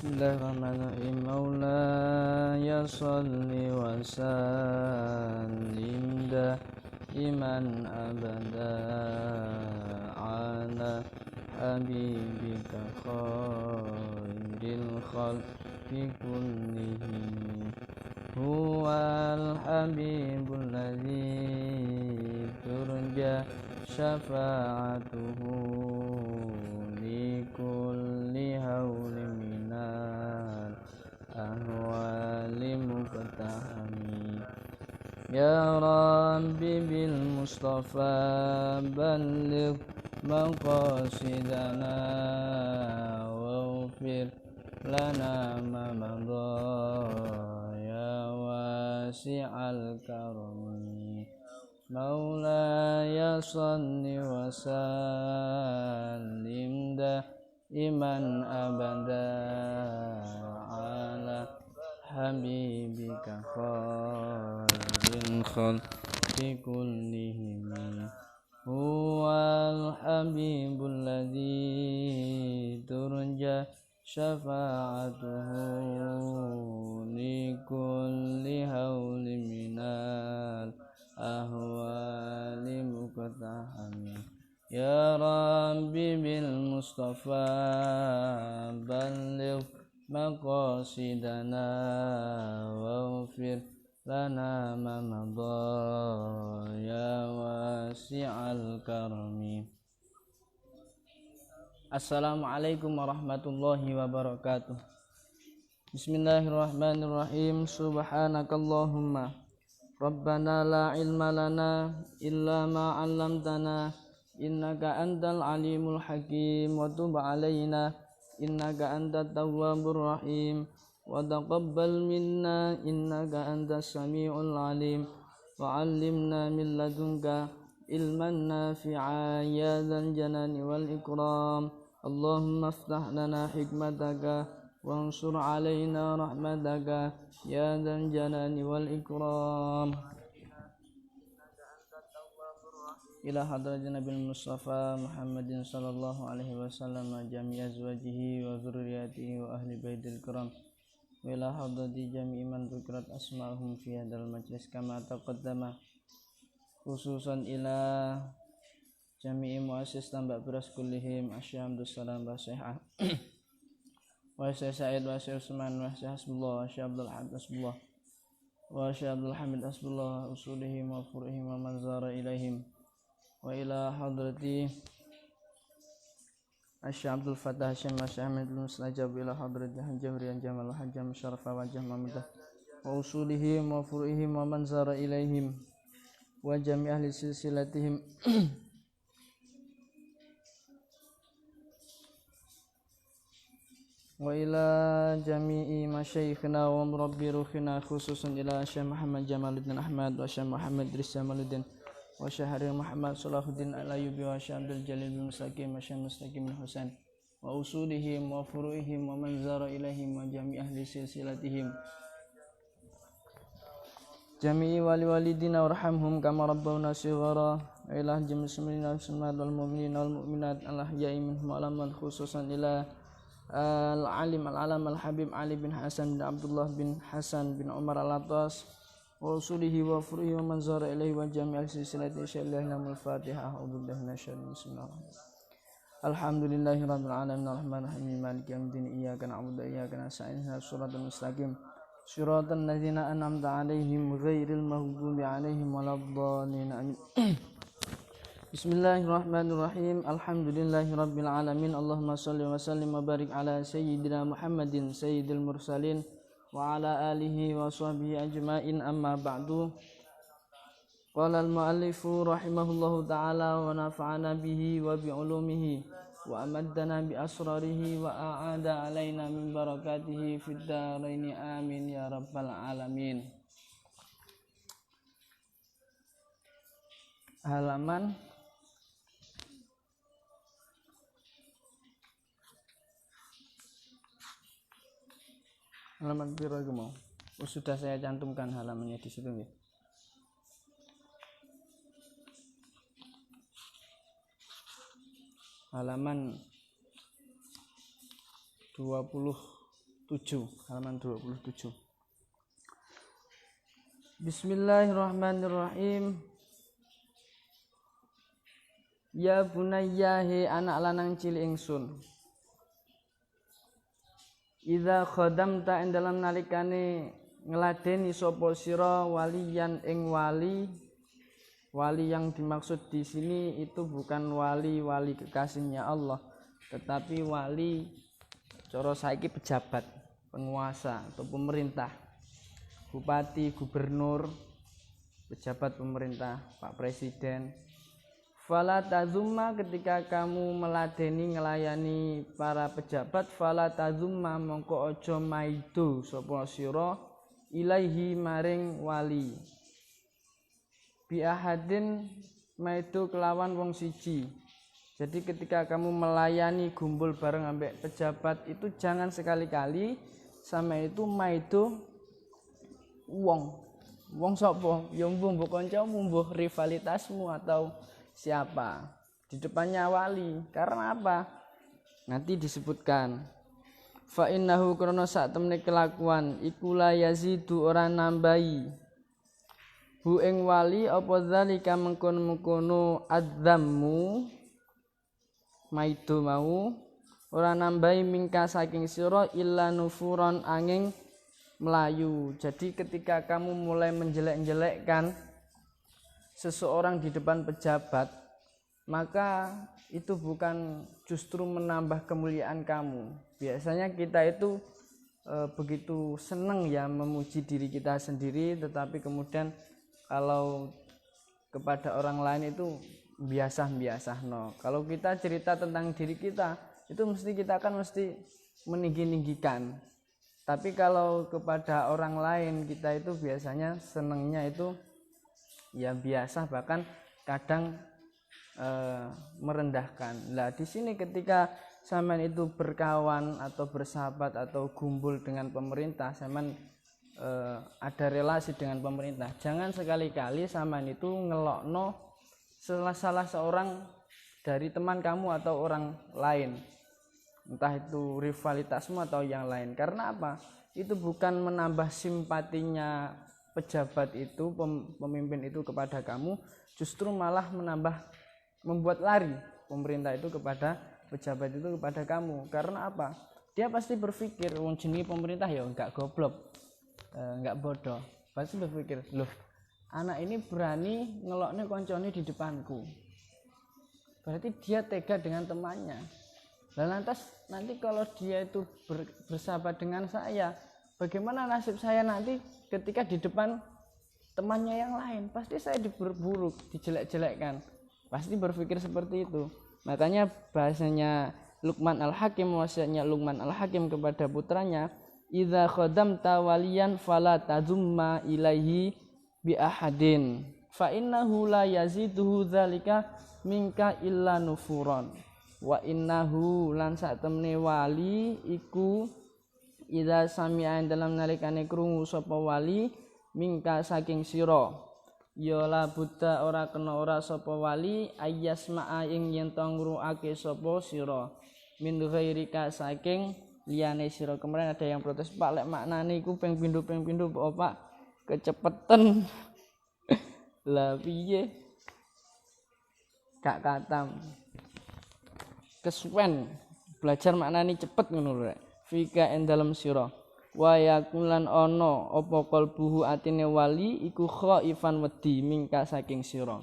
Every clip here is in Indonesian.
Bismillahirrahmanirrahim. Maulaya salli wa sallim daiman abada ala habibika khairil khalqi kullihim. Huwal habibul ladzi turja syafa'atuhu li kulli hawlin minal ahwali muqtahami. Ya Rabbi bil Mustafa balligh maqasidana waghfir lana ma madha ya wasi'al karami. Maulaya salli wa sallim daiman abada ala habibika khairil khalqi kullihim. Huwal habibul ladzi turja syafa'atuhu li kulli hawlin minal ahwali muqtahami. Ya Rabbi bil Mustafa balligh maqasidana waghfir lana ma madha ya wasi'al karami. Assalamualaikum warahmatullahi wabarakatuh. Bismillahirrahmanirrahim. Subhanakallahumma Rabbana la ilma lana illa ma 'allamtana innaka antal alimul hakim wa tub 'alaina innaka antat tawwabur rahim wa taqabbal minna innaka antas samiul alim wa 'allimna min ladunka ilman nafi'a ya dzal jalali wal ikram. Allahumma iftah lana hikmataka wansur 'alaina rahmataka ya dzal jalali wal ikram. Ila hadratin Nabil Mustafa Muhammadin sallallahu alaihi wasallam wa jami' azwajihi wa dzurriyyatihi wa ahli baitil kiram. Wa ila hadrati jami'i man dzukrat asma'uhum fi hadzal majlis kama taqaddama, khususan ila jami'i muassis tambak beras kullihim asyhamdus salam wa sihah wa Sa'id wa Usman wa Hasbullah wa Abdul Hamid Hasbullah wa Abdul Hamid Hasbullah usulihim wa furuhim wa man zara ilaihim wa ila hadrati Abdul Fattah Hashim wa Ahmad al-Mustajab ila hadrati Hajjahriyan Jamal Hajjam Syarafa wa Jahmamidah wa usulihim wa furuhim wa man zara ilaihim wa jami' ahli silsilatihim wa ila jami'i masyayikhina wa murabbi ruhina khususan ila Syekh Muhammad Jamaluddin Ahmad wa Syekh Muhammad Idris Jamaluddin wa Syekh Muhammad Salahuddin Al-Ayyubi wa Syekh Abdul Jalil bin Mustaqim wa Syekh Mustaqim bin Husain wa usulihim wa furu'ihim wa man zara ilaihim wa jami' ahli silsilatihim jami'i wali walidina warhamhum kama rabbawna shighara wa ila jami'il muslimina wal mu'minina wal mu'minat al-ahya'i minhum alaman khususan ila al-alim al-alam al-habib Ali bin Hasan bin Abdullah bin Hasan bin Umar al-Attas wa usulihi wa furuhi wa man zara ilaihi wa jami'al silsilati syai'illahil Fatihah. A'udzubillahi minasyaitonir rajim. Alhamdulillahi rabbil alamin arrahmanir rahim maliki yaumiddin iyyaka na'budu wa iyyaka nasta'in ihdinas siratal mustaqim siratal ladzina an'amta 'alaihim ghairil maghdubi 'alaihim waladdallin. Amin. Bismillahirrahmanirrahim. Alhamdulillahi rabbil alamin. Allahumma salli wa sallim wa barik ala sayyidina Muhammadin sayyidil mursalin wa ala alihi wa sahbihi ajma'in, amma ba'du. Qala al-mu'allifu rahimahullahu ta'ala wa nafa'ana bihi wa bi'ulumihi wa amaddana bi asrarihi wa a'ada alaina min barakatihi fid daraini amin ya rabbal alamin. Halaman piro iku mau? Sudah saya cantumkan halamannya di situ nggih. Halaman 25 halaman 27. Bismillahirrahmanirrahim. Ya bunayya he anak lanang cilik ingsun. Idza khadamta ing dalam nalikane ngladeni sapa sira waliyan ing wali. Wali yang dimaksud di sini itu bukan wali kekasihnya Allah, tetapi wali cara saiki pejabat, penguasa atau pemerintah. Bupati, gubernur, pejabat pemerintah, Pak Presiden. Fala tazumma ketika kamu meladeni ngelayani para pejabat, fala tazumma mongko aja maido sapa sira ilaihi maring wali. Bi ahadin maido kelawan wong siji. Jadi ketika kamu melayani gumpul bareng ambek pejabat itu jangan sekali-kali sama itu maido wong sapa? Ya mbuh kancamu, mbuh rivalitasmu atau siapa di depannya wali. Karena apa? Nanti disebutkan. Fa innahu krana sak temne kelakuan iku la yazidu ora nambahi. Bu ing wali apa zalika mengkono-mengkono adzammu maido mau ora nambahi mingka saking sira illa nufuron angin melayu. Jadi ketika kamu mulai menjelek-jelekkan seseorang di depan pejabat, maka itu bukan justru menambah kemuliaan kamu. Biasanya kita itu begitu senang ya memuji diri kita sendiri, tetapi kemudian kalau kepada orang lain itu biasa-biasa. No. Kalau kita cerita tentang diri kita, itu kita akan meninggi-ninggikan. Tapi kalau kepada orang lain kita itu biasanya senangnya itu ya biasa, bahkan kadang merendahkan. Nah di sini ketika sampean itu berkawan atau bersahabat atau gumpul dengan pemerintah, sampean ada relasi dengan pemerintah, jangan sekali-kali sampean itu ngelokno salah seorang dari teman kamu atau orang lain. Entah itu rivalitasmu atau yang lain. Karena apa? Itu bukan menambah simpatinya pejabat itu, pemimpin itu kepada kamu, justru malah membuat lari pemerintah itu kepada pejabat itu kepada kamu. Karena apa? Dia pasti berpikir, wong jenenge pemerintah ya enggak goblok, enggak bodoh. Pasti berpikir, loh, anak ini berani ngelokne koncone di depanku. Berarti dia tega dengan temannya. Dan lantas nanti kalau dia itu bersahabat dengan saya, bagaimana nasib saya nanti ketika di depan temannya yang lain? Pasti saya diperburuk, dijelek-jelekkan. Pasti berpikir seperti itu. Makanya bahasanya Luqman Al-Hakim, wasiatnya Luqman Al-Hakim kepada putranya, idza khadamta waliyan fala tazumma ilaihi bi ahadin fa innahu la yaziduhu dzalika minka illa nufuron. Wa innahu lan sak temne wali iku idza sami'a dalam nalikane krungu sapa wali mingka saking sira ya la buddha ora kena ora sapa wali ayyasma'a ing yen to ngrungake sapa sira min ghairika saking liyane sira. Kemarin ada yang protes, Pak, lek maknane iku ping pindho Pak kecepetan. Lah piye gak katam kesuwen belajar maknani cepet ngono lho rek. Fika ing dalem sira wa yakulan ana apa qalbuhu atine wali iku khaifan wedi mingka saking sira.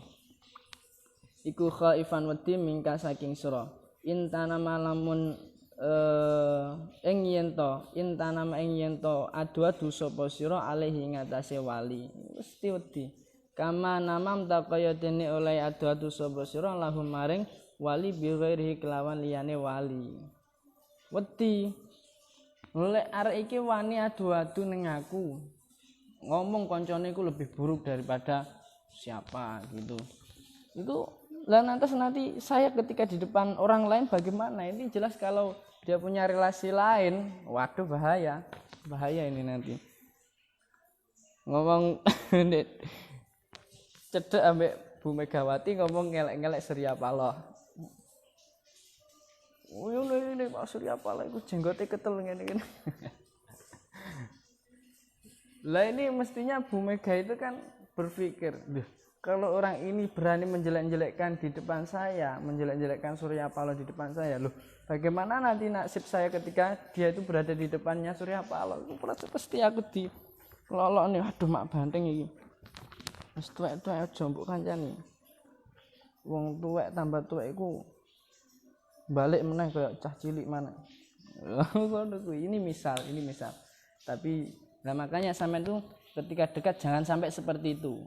Iku khaifan wedi mingka saking sira. Intana malamun ing yen to adu-adu sapa sira alaihi ngatasé wali mesti wedi. Kama namam ta kaya dene oleh adu-adu sapa sira lahum maring wali bi ghairihi kelawan liyane wali. Wedi. Lek arek iki wani adu-adu ning aku. Ngomong koncone iku lebih buruk daripada siapa gitu. Itu lah nanti saya ketika di depan orang lain bagaimana? Ini jelas kalau dia punya relasi lain, waduh bahaya. Bahaya ini nanti. Ngomong cedek ambek Bu Megawati ngomong ngelek-ngelek Surya Paloh. Oh ini Pak Surya Paloh iku jenggote ketel ngene-ngene. Lah ini mestinya Bu Mega itu kan berpikir, "Duh, kalau orang ini berani menjelek-jelekkan di depan saya, menjelek-jelekkan Surya Paloh di depan saya, loh, bagaimana nanti nasib saya ketika dia itu berada di depannya Surya Paloh? Itu pasti aku di lolok nih, aduh mak banteng iki. Wis tuwek-tuwek aja mbok kancani. Wong tuwek tambah tuwek iku balik meneh kayak cah cilik mana." Ini misal. Tapi nah makanya sampean tuh ketika dekat jangan sampai seperti itu.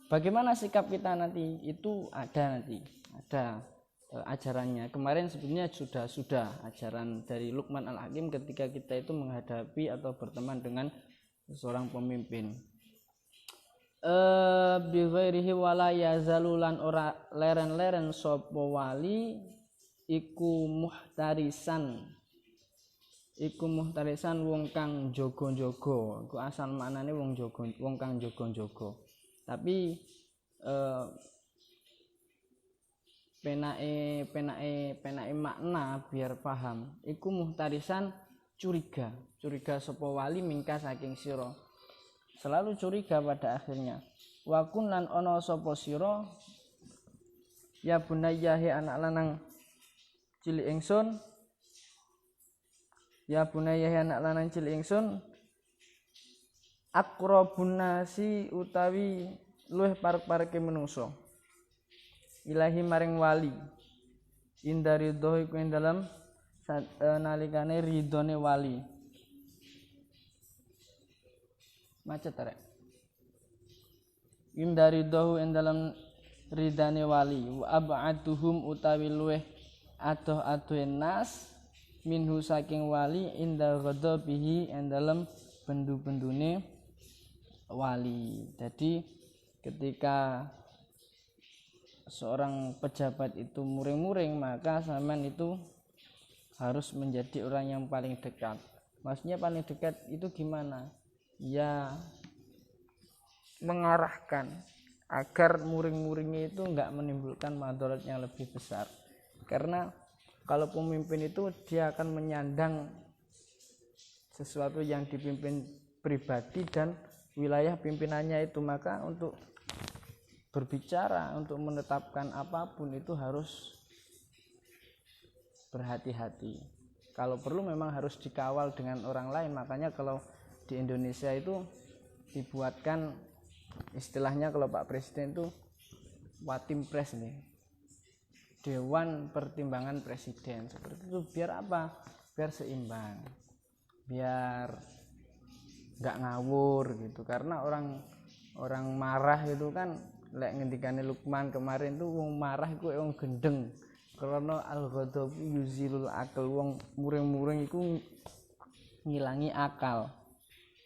Bagaimana sikap kita nanti itu ada ajarannya. Kemarin sebenarnya sudah ajaran dari Luqman Al-Hakim ketika kita itu menghadapi atau berteman dengan seorang pemimpin. Bi ghairihi wala yazalulan ora leren-leren sapa wali iku muhtarisan wong kang jaga-jaga. Iku asal maknane wong kang jaga-jaga. Tapi penake makna biar paham. Iku muhtarisan curiga sapa wali mingka saking sira. Selalu curiga pada akhirnya. Wa kun lan ana sapa sira ya bunayya anak lanang cilik ingsun. Ya bunayya anak lanang cilik ingsun aqrabun nasi utawi luwih parek-pareke menungso ilahi maring wali indari ridho iku ing dalem nalikane ridhone wali macet arek indari ridho ing dalem ridane wali wa ab'aduhum utawi luwih adoh-adohe nas minhu saking wali inda ghadabihi ing dalem bendu-bendune wali. Jadi ketika seorang pejabat itu muring-muring maka sampean itu harus menjadi orang yang paling dekat. Maksudnya paling dekat itu gimana? Ya mengarahkan agar muring-muringnya itu enggak menimbulkan madarat yang lebih besar. Karena kalau pemimpin itu dia akan menyandang sesuatu yang dipimpin pribadi dan wilayah pimpinannya itu, maka untuk berbicara, untuk menetapkan apapun itu harus berhati-hati. Kalau perlu memang harus dikawal dengan orang lain. Makanya kalau di Indonesia itu dibuatkan istilahnya kalau Pak Presiden itu Watimpres nih, Dewan Pertimbangan Presiden, seperti itu. Biar apa? Biar seimbang, biar nggak ngawur gitu. Karena orang marah itu kan lek ngendikane Luqman kemarin tuh wong marah iku wong gendeng. Karena al-ghadab yuzilul akal, wong muring-muring iku ngilangi akal.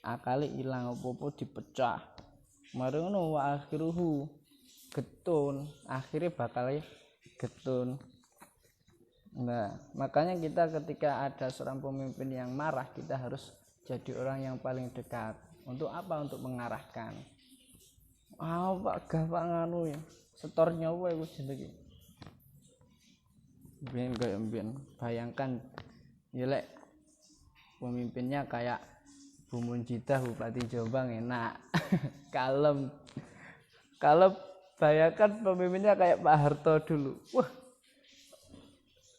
Akale ilang apa-apa dipecah. Mari ngono wa akhiruhu getun, akhirnya bakal getun. Nah, makanya kita ketika ada seorang pemimpin yang marah, kita harus jadi orang yang paling dekat. Untuk apa? Untuk mengarahkan. Pak gawak nganu ya. Setornya wae iku jenenge. Ben bayangkan ya lek pemimpinnya kayak Bu Munjidah Bupati Jombang enak. Kalem. Kalau bayangkan pemimpinnya kayak Pak Harto dulu. Wah,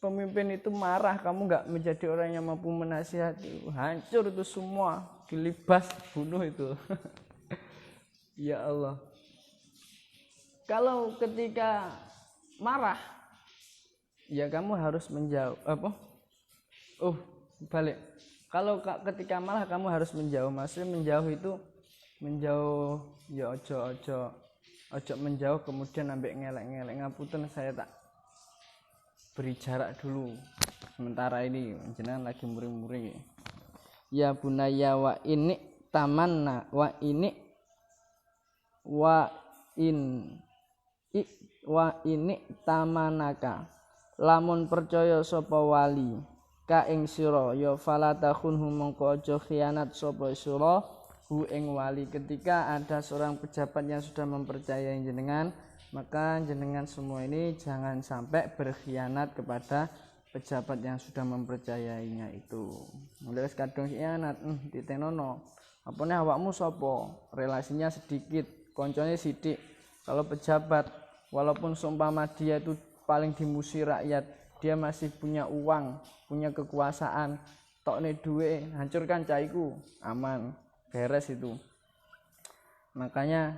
pemimpin itu marah, kamu nggak menjadi orang yang mampu menasihati, hancur itu semua, dilibas, bunuh itu. Ya Allah. Kalau ketika marah, ya kamu harus menjauh. Balik. Kalau ketika marah kamu harus menjauh. Maksudnya menjauh itu menjauh, ya ojo menjauh kemudian ambek ngelek-ngelek. Ngapunten saya tak beri jarak dulu sementara ini jenengan lagi muring-muring. Ya bunaya wa ini tamanna wa ini tamanaka lamun percaya sapa wali ka ing sira ya falatakhunhu mongko aja khianat sapa sira hu ing wali. Ketika ada seorang pejabat yang sudah mempercayai jenengan, maka jenengan semua ini jangan sampai berkhianat kepada pejabat yang sudah mempercayainya itu. Mulai kadung khianat ditenono apane awakmu sapa, relasinya sedikit, koncone sidik. Kalau pejabat, walaupun seumpama dia itu paling dimusuhi rakyat, dia masih punya uang, punya kekuasaan, tokne duwe, hancurkan caiku, aman, beres itu. Makanya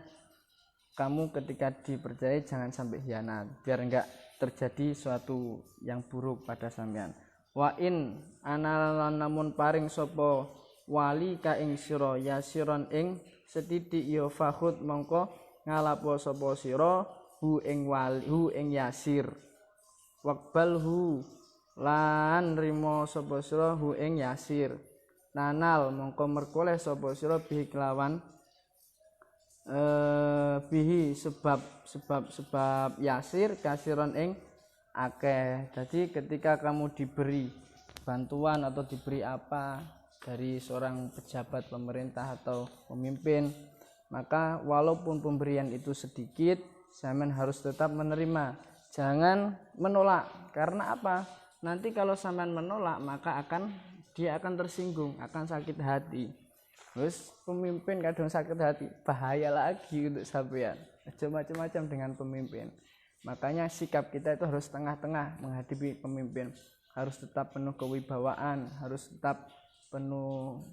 kamu ketika dipercaya jangan sampai hianat, biar enggak terjadi suatu yang buruk pada sampean. Wa in analan namun paring sapa wali ka ing sira yasiron ing setitik ya fakhud mongko ngalapo sapa sira hu ing wali hu ing yasir. Waqbalhu lan rimo sapa sira hu ing yasir. Nanal mongko merkoleh sapa sira bihi kelawan bihi sebab yasir kasiron ing akeh. Jadi ketika kamu diberi bantuan atau diberi apa dari seorang pejabat pemerintah atau pemimpin, maka walaupun pemberian itu sedikit, sampean harus tetap menerima, jangan menolak. Karena apa? Nanti kalau sampean menolak maka dia akan tersinggung, akan sakit hati. Terus pemimpin kadang sakit hati, bahaya lagi untuk sampean. Macam-macam dengan pemimpin. Makanya sikap kita itu harus tengah-tengah menghadapi pemimpin. Harus tetap penuh kewibawaan, harus tetap penuh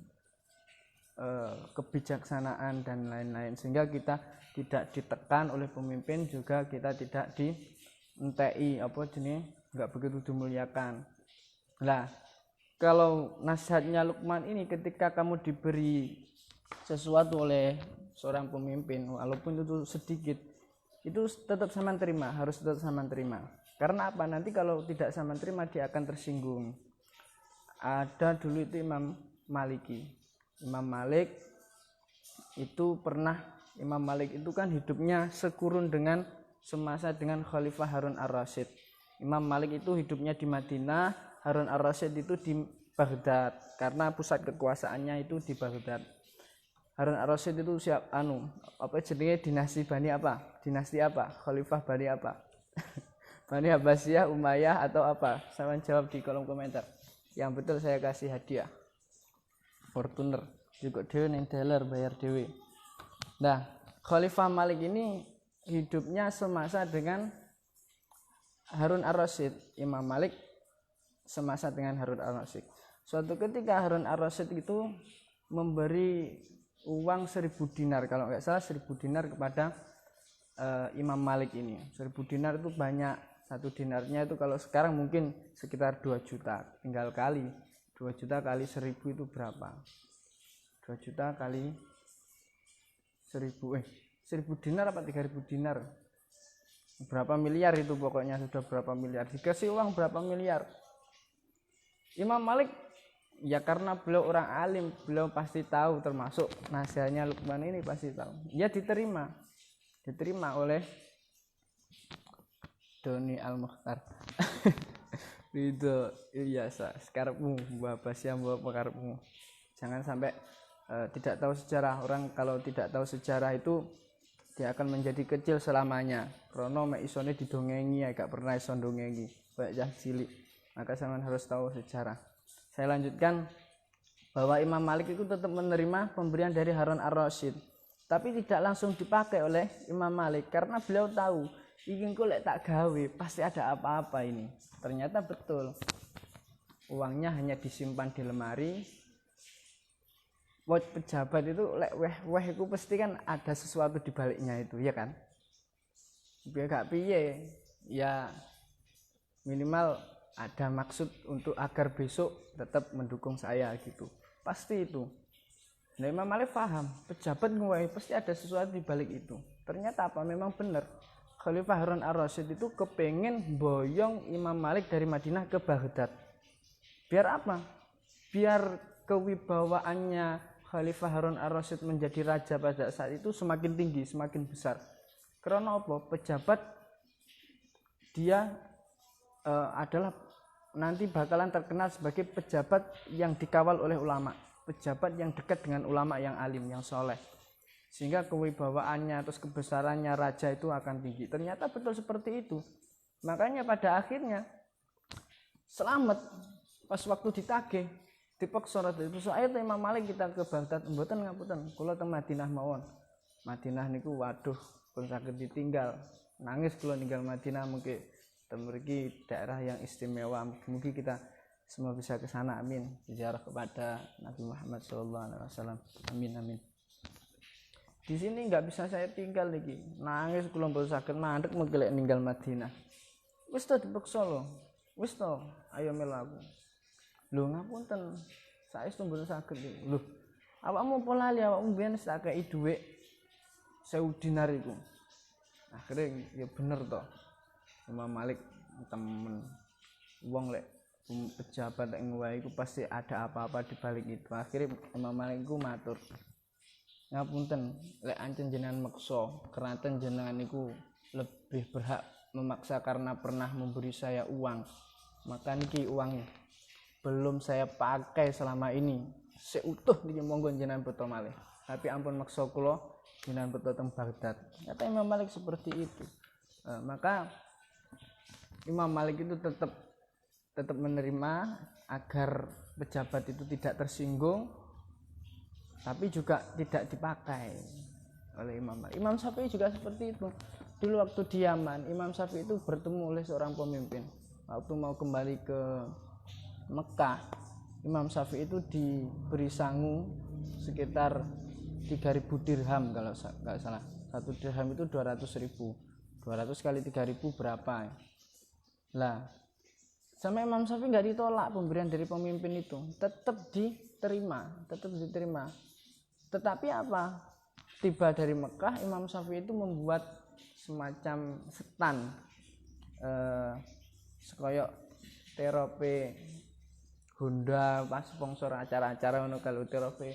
kebijaksanaan dan lain-lain. Sehingga kita tidak ditekan oleh pemimpin, juga kita tidak dientei enggak begitu dimuliakan. Lah, kalau nasihatnya Luqman ini, ketika kamu diberi sesuatu oleh seorang pemimpin, walaupun itu sedikit, itu tetap sama terima, harus tetap sama terima. Karena apa? Nanti kalau tidak sama terima dia akan tersinggung. Ada dulu itu Imam Maliki. Imam Malik itu kan hidupnya sekurun dengan semasa dengan Khalifah Harun ar-Rasyid. Imam Malik itu hidupnya di Madinah, Harun ar-Rasyid itu di Baghdad, karena pusat kekuasaannya itu di Baghdad. Harun ar-Rasyid itu dinasti Bani apa? Dinasti apa? Khalifah Bani apa? Bani Abbasiyah, Umayyah atau apa? Saya jawab di kolom komentar. Yang betul saya kasih hadiah. Fortuner. Juga dewe ning dealer bayar dewe. Nah, Khalifah Malik ini hidupnya semasa dengan Harun ar-Rasyid. Imam Malik semasa dengan Harun ar-Rasyid. Suatu ketika Harun ar-Rasyid itu memberi uang 1.000 dinar, kalau nggak salah 1.000 dinar kepada Imam Malik ini. 1.000 dinar itu banyak. Satu dinarnya itu kalau sekarang mungkin sekitar 2 juta. Tinggal kali 2 juta kali 1.000 itu berapa? 2 juta kali 1.000 dinar apa 3.000 dinar? Berapa miliar itu, pokoknya sudah berapa miliar. Dikasih uang berapa miliar. Imam Malik ya karena beliau orang alim, beliau pasti tahu, termasuk nasihatnya Luqman ini pasti tahu. Ya diterima oleh Doni Al-Mukhtar. Itu biasa sekarepmu bapak siam bawa pekarepmu. Jangan sampai tidak tahu sejarah. Orang kalau tidak tahu sejarah itu dia akan menjadi kecil selamanya. Krono mek isone didongengi, agak pernah iso ndongengi, kayak cilik. Maka sampean harus tahu sejarah. Saya lanjutkan bahwa Imam Malik itu tetap menerima pemberian dari Harun ar-Rasyid, tapi tidak langsung dipakai oleh Imam Malik karena beliau tahu ingin lek tak gawe pasti ada apa-apa ini. Ternyata betul, uangnya hanya disimpan di lemari. Buat pejabat itu lek weh itu pasti kan ada sesuatu di baliknya itu, ya kan? Biar gak piye, ya minimal ada maksud untuk agar besok tetap mendukung saya gitu. Pasti itu. Nah, Imam Malik paham, pejabat ngeweh pasti ada sesuatu di balik itu. Ternyata apa? Memang benar. Khalifah Harun ar-Rasyid itu kepengen boyong Imam Malik dari Madinah ke Baghdad. Biar apa? Biar kewibawaannya Khalifah Harun ar-Rasyid menjadi raja pada saat itu semakin tinggi, semakin besar. Karena apa? Pejabat dia adalah nanti bakalan terkenal sebagai pejabat yang dikawal oleh ulama, pejabat yang dekat dengan ulama yang alim, yang soleh, sehingga kewibawaannya terus kebesarannya raja itu akan tinggi. Ternyata betul seperti itu. Makanya pada akhirnya selamat pas waktu ditagih, dipaksa rada dipaksa ayo Imam Malik kita ke Baghdad mboten ngapunten kula teng Madinah mawon. Madinah niku waduh pun saged ditinggal. Nangis kula ninggal Madinah mungkin mriki daerah yang istimewa. Mungkin kita semua bisa ke sana amin. Ziarah kepada Nabi Muhammad SAW. Amin amin. Di sini nggak bisa saya tinggal lagi. Nangis kula mboten saged mandek mengkelek ninggal Madinah. Wis to dipaksa lho. Wis to, ayo melaku. Lho ngapunten. Saestu mboten saged iki. Lho, awakmu apa lali awakmu biyen wis tak kei dhuwit 1000 dinar iku. Akhirnya ya bener to. Imam Malik temen wong lek pejabat yang wae iku pasti ada apa-apa di balik itu. Akhirnya Imam Malik iku matur. Ngapunten, lek ancen jenengan meksa, keranten jenengan niku lebih berhak memaksa karena pernah memberi saya uang. Maka niki uang belum saya pakai selama ini. Seutuh niki monggo jenengan beto malih. Tapi ampun meksa kula jenengan beto teng Baghdad. Kata Imam Malik seperti itu. Maka Imam Malik itu tetap menerima agar pejabat itu tidak tersinggung, tapi juga tidak dipakai oleh Imam Malik. Imam Syafi'i juga seperti itu. Dulu waktu di Yaman, Imam Syafi'i itu bertemu oleh seorang pemimpin. Waktu mau kembali ke Mekah, Imam Syafi'i itu diberi sangu sekitar 3.000 dirham kalau nggak salah. 1 dirham itu 200.000. 200 kali 3.000 berapa? Lah, sama Imam Syafi'i nggak ditolak pemberian dari pemimpin itu, tetap diterima. Tetapi apa? Tiba dari Mekah, Imam Syafi'i itu membuat semacam stand sekoyok terapi Honda pas sponsor acara-acara ngono kalau terapi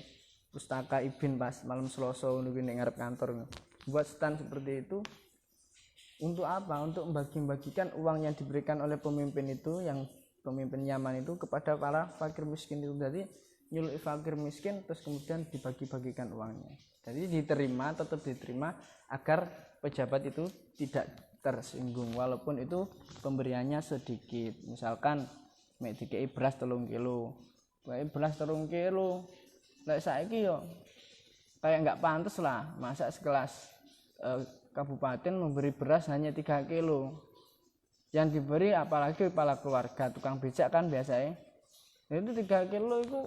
Pustaka Ibin pas malam Selasa ngono ning ngarep kantor. Buat stand seperti itu untuk apa? Untuk membagi-bagikan uang yang diberikan oleh pemimpin itu, yang pemimpin Yaman itu kepada para fakir miskin itu. Jadi nyuluki fakir miskin terus kemudian dibagi-bagikan uangnya. Jadi tetap diterima agar pejabat itu tidak tersinggung walaupun itu pemberiannya sedikit. Misalkan mek dikei beras 3 kilo. Wae beras 3 kilo. Lek saiki yo kayak enggak pantas lah masa sekelas kabupaten memberi beras hanya 3 kilo. Yang diberi apalagi kepala keluarga tukang becak kan biasanya. Itu 3 kilo itu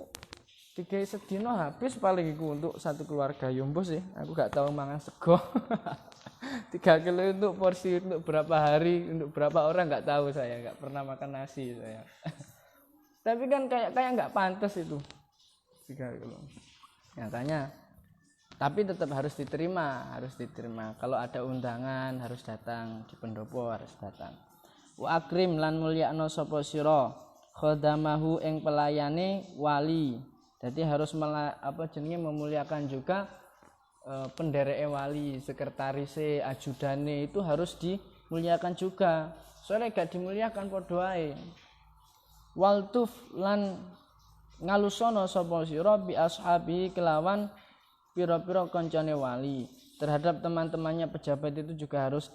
3 sedino habis paling iku untuk satu keluarga Yombo sih. Aku gak tahu mangan sego. 3 kilo untuk porsi untuk berapa hari, untuk berapa orang gak tahu saya, gak pernah makan nasi saya. Tapi kan kayak gak pantas itu 3 kilo. Nyatanya tapi tetap harus diterima. Kalau ada undangan harus datang, di pendopo harus datang. Wa akrim lan mulyakno sapa sira khadamahu ing pelayane wali. Jadi harus memuliakan juga pendereke wali, sekretarise, ajudane itu harus dimuliakan juga. Soalnya gak dimuliakan padha ae. Waltuf lan ngalusono sapa sira bi ashabi kelawan pira-pira kancane wali. Terhadap teman-temannya pejabat itu juga harus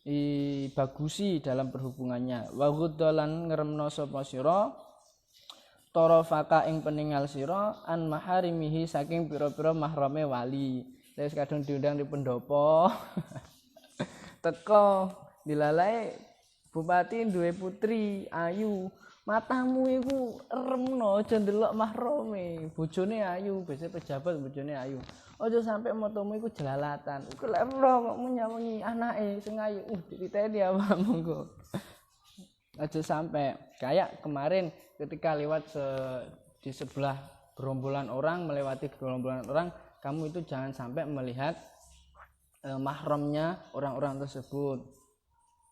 dibagusi dalam perhubungannya. Wa ghuddalan ngremno sapa sira tarafaka ing peninggal sira an maharimihi saking pira-pira mahrame wali. Wis kadung diundang di pendopo. Teko dilalai bupati duwe putri ayu. Matamu iku remno aja ndelok mahrame. Bojone ayu, biasa pejabat bojone ayu. Aja sampai motomu iku jelalatan. Iku lek ero kok menyawangi anake sing ayu. Dititeni apa monggo. Aja sampai kayak kemarin ketika lewat di sebelah gerombolan orang, melewati gerombolan orang, kamu itu jangan sampai melihat mahramnya orang-orang tersebut.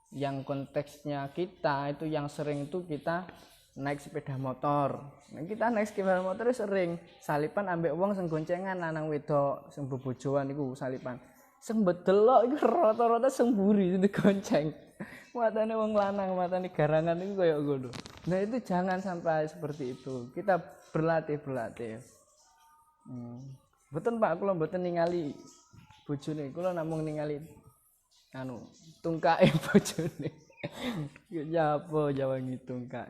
Yang konteksnya kita itu yang sering itu kita naik sepeda motor. Nah, kita naik sepeda motor sering salipan ambek wong sing goncengan lanang wedok sing bebojoan iku salipan. Sing bedelok iku rata-rata sing mburi digonceng. Matane wong lanang, matane garangan itu kayak ngono. Nah itu jangan sampai seperti itu. Kita berlatih. Mboten Pak, kula mboten ningali bojone. Kula namung ningali tungkae bojone. Ya apa Jawa ngitungkak.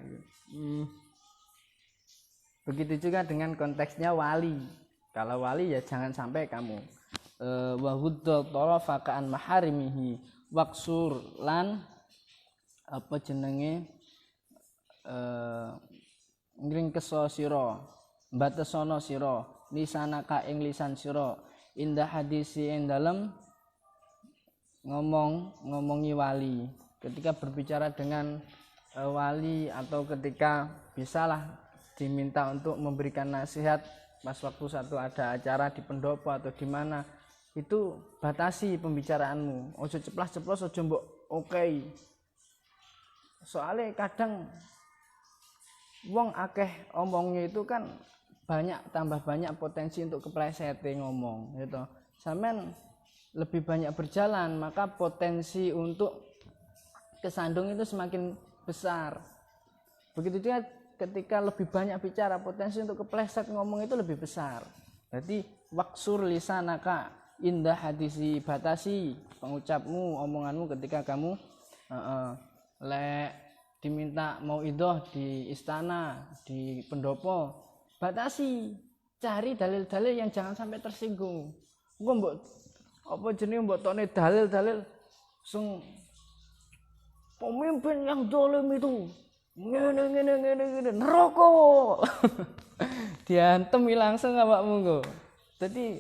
Begitu juga dengan konteksnya wali. Kalau wali ya jangan sampai kamu wa huddal tarafa ka'an maharimihi waksur lan apa jenenge ngringkeso sira mbatesono sira lisanaka ing lisan sira indah hadisi ing dalem ngomongi wali. Ketika berbicara dengan wali atau ketika bisalah diminta untuk memberikan nasihat pas waktu satu ada acara di pendopo atau di mana, itu batasi pembicaraanmu. Ojo ceplas-ceplos, ojo mbok oke. Soalnya kadang wong akeh omongnya itu kan tambah banyak potensi untuk keplesetnya ngomong gitu. Sampean lebih banyak berjalan, maka potensi untuk kesandung itu semakin besar. Begitu juga ketika lebih banyak bicara, potensi untuk kepleset ngomong itu lebih besar. Jadi waksur lisanaka indah hadisi, batasi pengucapmu, omonganmu ketika kamu diminta mau idoh di istana, di pendopo, batasi, cari dalil-dalil yang jangan sampai tersinggung. Engko mbok apa jenenge mbok tone dalil-dalil sing pemimpin yang zalim itu ngene neraka. Diantem langsung awakmu engko. Jadi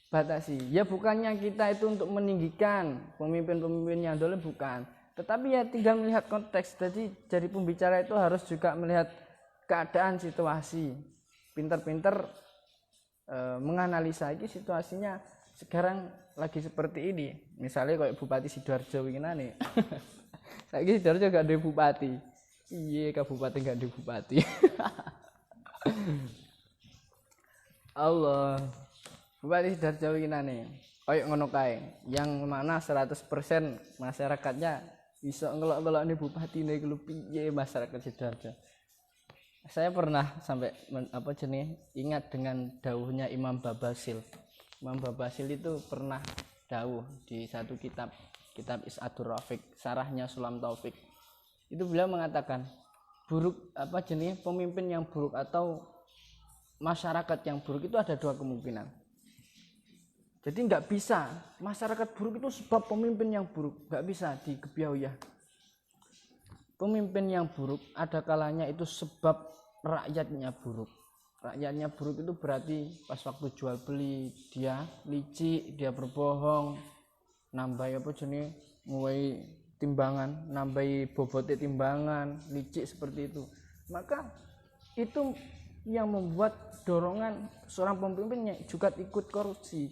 batasi. Ya bukannya kita itu untuk meninggikan pemimpin-pemimpin yang zalim, bukan. Tetapi ya tinggal melihat konteks. Jadi dari pembicara itu harus juga melihat keadaan situasi. Pinter-pinter menganalisa iki situasinya sekarang lagi seperti ini. Misalnya kayak Bupati Sidoarjo winginane. Saiki Sidoarjo gak ada bupati. Iya, kabupaten gak ada bupati. Allah. Bupati Sidoarjo winginane. Kayak ngono kae, yang mana 100% masyarakatnya bisa ngelok-ngelok nih bupati nih kalau piye masyarakat Sidoarjo. Saya pernah sampai ingat dengan dawuhnya Imam Babasil. Imam Babasil itu pernah dawuh di satu kitab Is'adur Rafiq, sarahnya Sulam Taufik. Itu beliau mengatakan pemimpin yang buruk atau masyarakat yang buruk itu ada dua kemungkinan. Jadi nggak bisa masyarakat buruk itu sebab pemimpin yang buruk, nggak bisa digebiauyah. Pemimpin yang buruk ada kalanya itu sebab rakyatnya buruk. Rakyatnya buruk itu berarti pas waktu jual beli dia licik, dia berbohong, nambahi nguwai timbangan, nambahi bobotnya timbangan, licik seperti itu. Maka itu yang membuat dorongan seorang pemimpinnya juga ikut korupsi.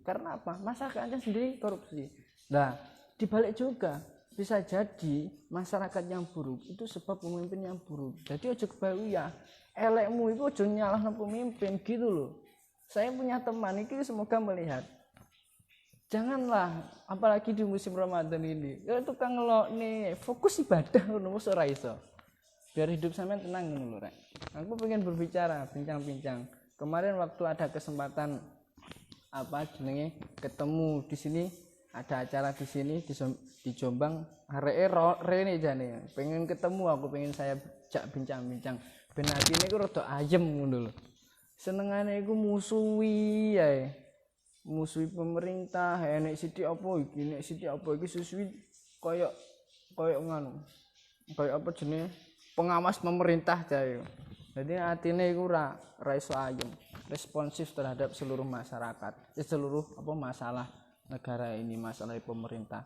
Karena apa? Masyarakatnya sendiri korupsi. Nah, dibalik juga bisa jadi masyarakat yang buruk itu sebab pemimpin yang buruk. Jadi ojo kebawa elekmu itu ojo nyalahno pemimpin gitu loh. Saya punya teman ini semoga melihat. Janganlah apalagi di musim Ramadan ini. Ya tukang ngelok nih, fokus ibadah ngono wis ora iso. Biar hidup sampean tenang ngono lho, Rek. Aku pengen berbicara, bincang-bincang. Kemarin waktu ada kesempatan ketemu di sini, ada acara di sini di Jombang, areke rene jane. Pengen ketemu aku, pengen saya jak bincang-bincang. Ben atine iku rada ayem ngono lho. Senengane iku musuhi ae. Musuhi pemerintah, nek sithik apa iki, nek sithik apa iki susuwi koyo ngono. Koyo apa jenenge? Pengawas pemerintah jae. Jadi atine iku ora iso ayem, responsif terhadap seluruh masyarakat, seluruh masalah negara ini, masalah pemerintah.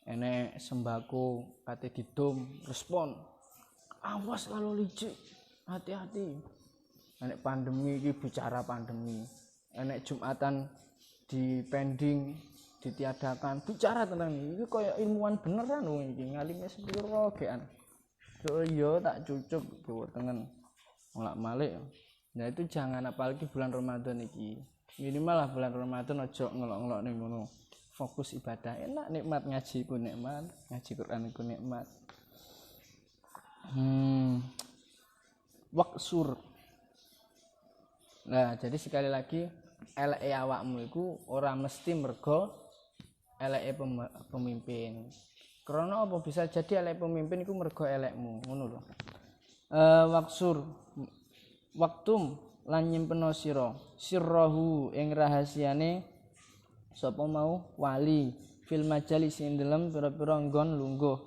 Enek sembako kate didom, respon. Awas kalau licik, hati-hati. Enek pandemi iki bicara pandemi. Enek Jumatan di pending, ditiadakan, bicara tentang ini. Iki koyo ilmuwan beneran wong iki, ngalime sepiro gean. So yo tak cucuk kiwa tengen ngolak-malik. Nah itu jangan, apalagi bulan Ramadan iki. Minimal lah bulan Ramadan ojo ngelok-ngelok ning ngono. Fokus ibadah, enak, nikmat ngaji ku nikmat, ngaji Quran ku nikmat. Waksur. Nah, jadi sekali lagi eleke awakmu iku ora mesti mergo eleke pemimpin. Karena apa bisa jadi elek pemimpin iku mergo elekmu, ngono lho. Waksur waktum lan nyimpen sira sirrahu ing rahasiane sapa mau wali fil majalis ing dalem pira-pira nggon lungguh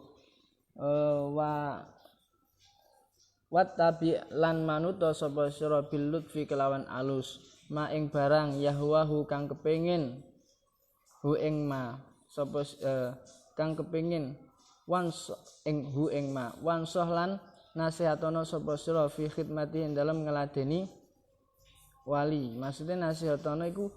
wattabi lan manuta sapa sira bil lutfi kelawan alus ma ing barang yahwahu kang kepengin hu ing ma sapa kang kepengin wans ing hu ing ma wansoh lan nasihatono sapa sira fi khidmati ing dalem ngeladeni wali. Maksudnya nasihatono iku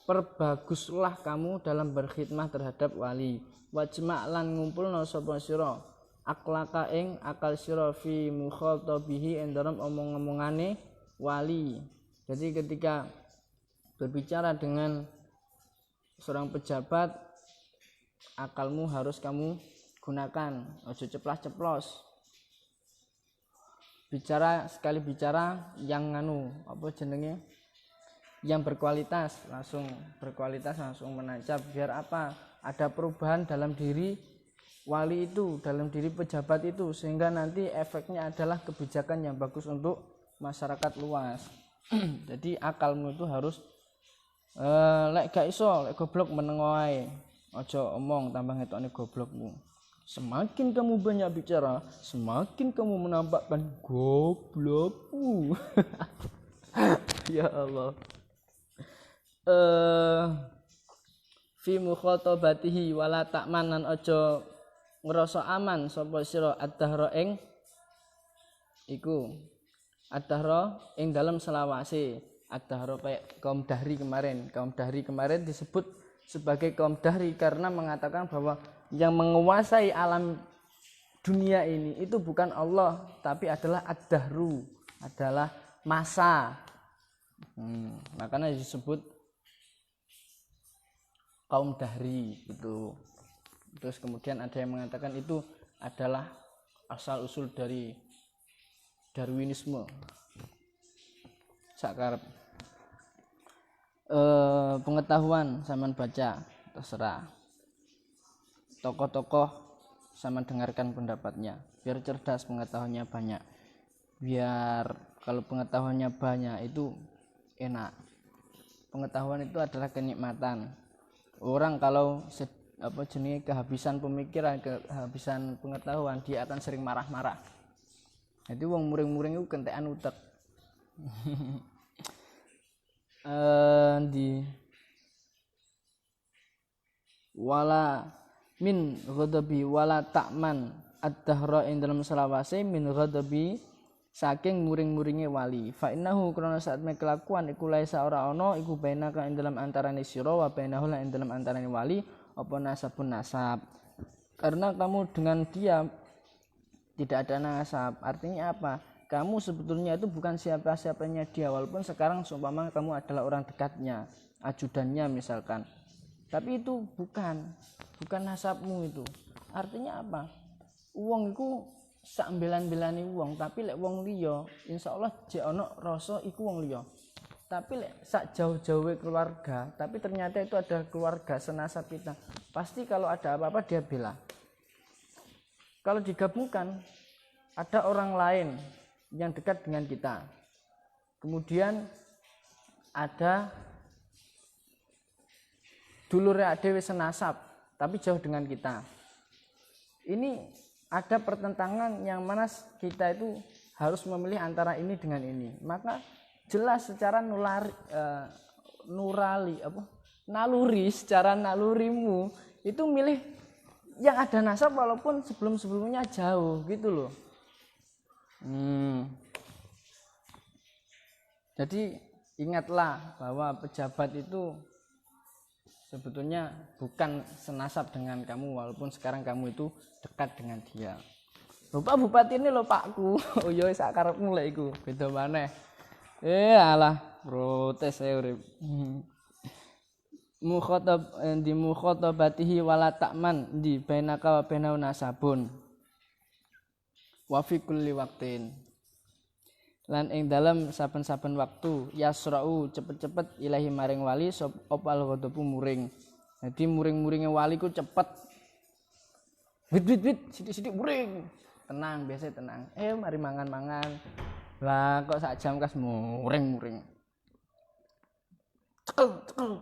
perbaguslah kamu dalam berkhidmah terhadap wali. Wajma' lan ngumpulna sapa sira aklaka ing akal sira fi mukhatabihi ing dalem omong-omongane wali. Jadi ketika berbicara dengan seorang pejabat, akalmu harus kamu gunakan, ojo ceplas-ceplos. Bicara sekali bicara yang yang berkualitas, langsung menancap. Biar apa? Ada perubahan dalam diri wali itu, dalam diri pejabat itu, sehingga nanti efeknya adalah kebijakan yang bagus untuk masyarakat luas. Jadi akalmu itu harus lek gak iso, lek goblok meneng wae. Ojo omong tambah ngetokne goblokmu. Semakin kamu banyak bicara, semakin kamu menampakkan goblokmu. Ya Allah. Fi mukhatabatihi wala ta'manan aja ngrasa aman sapa sira ad-dahra ing iku ad-dahra ing dalam selawase. Ad-dahra kayak kaum dahri kemarin disebut sebagai kaum dahri karena mengatakan bahwa yang menguasai alam dunia ini itu bukan Allah tapi adalah ad-dahru, adalah masa. Makanya disebut kaum dahri itu. Terus kemudian ada yang mengatakan itu adalah asal usul dari Darwinisme. Sakarep pengetahuan sampean baca terserah. Tokoh-tokoh sama dengarkan pendapatnya. Biar cerdas pengetahuannya banyak. Biar kalau pengetahuannya banyak itu enak. Pengetahuan itu adalah kenikmatan. Orang kalau kehabisan pemikiran, kehabisan pengetahuan, dia akan sering marah-marah. Jadi wong muring-muring itu kentekan utek. Di wala min ghadabi wala ta'man ad-dahra ing dalam selawase min ghadabi saking muring-muringe wali fa innahu krana saat kelakuan iku laisa ora ana iku bainaka ing dalam antarane sira wa bainahu lan ing dalam antarane wali apa nasabun nasab. Karena kamu dengan dia tidak ada nasab, artinya apa? Kamu sebetulnya itu bukan siapa-siapanya dia, walaupun sekarang seumpama kamu adalah orang dekatnya, ajudannya misalkan. Tapi itu bukan nasabmu itu. Artinya apa? Wong iku sak belan-belani wong, tapi lek wong liya insyaallah jek ana rasa iku wong liya. Tapi lek sak jauh-jauhe keluarga, tapi ternyata itu ada keluarga senasab kita. Pasti kalau ada apa-apa dia bela. Kalau digabungkan ada orang lain yang dekat dengan kita. Kemudian ada dulure dhewe senasab tapi jauh dengan kita. Ini ada pertentangan yang mana kita itu harus memilih antara ini dengan ini. Maka jelas secara nalurimu itu milih yang ada nasab walaupun sebelumnya jauh gitu loh. Jadi ingatlah bahwa pejabat itu sebetulnya bukan senasab dengan kamu walaupun sekarang kamu itu dekat dengan dia. Bapak bupati ini lho pakku. Oh iya sak karepmu lek iku. Beda maneh. Alah protes saya urip. Mukhatabatihi wala ta'man di bainaka wa bainau nasabun. Wa fi kulli waqtin. Lan ing dalam saben-saben waktu yasra'u cepet-cepet ilahi maring wali opal ghadabu muring. Jadi muring-muringe wali ku cepet. Wit sithik-sithik muring. Tenang, biasa tenang. Mari mangan-mangan. Lah kok sak jam kas muring-muring. Cekel.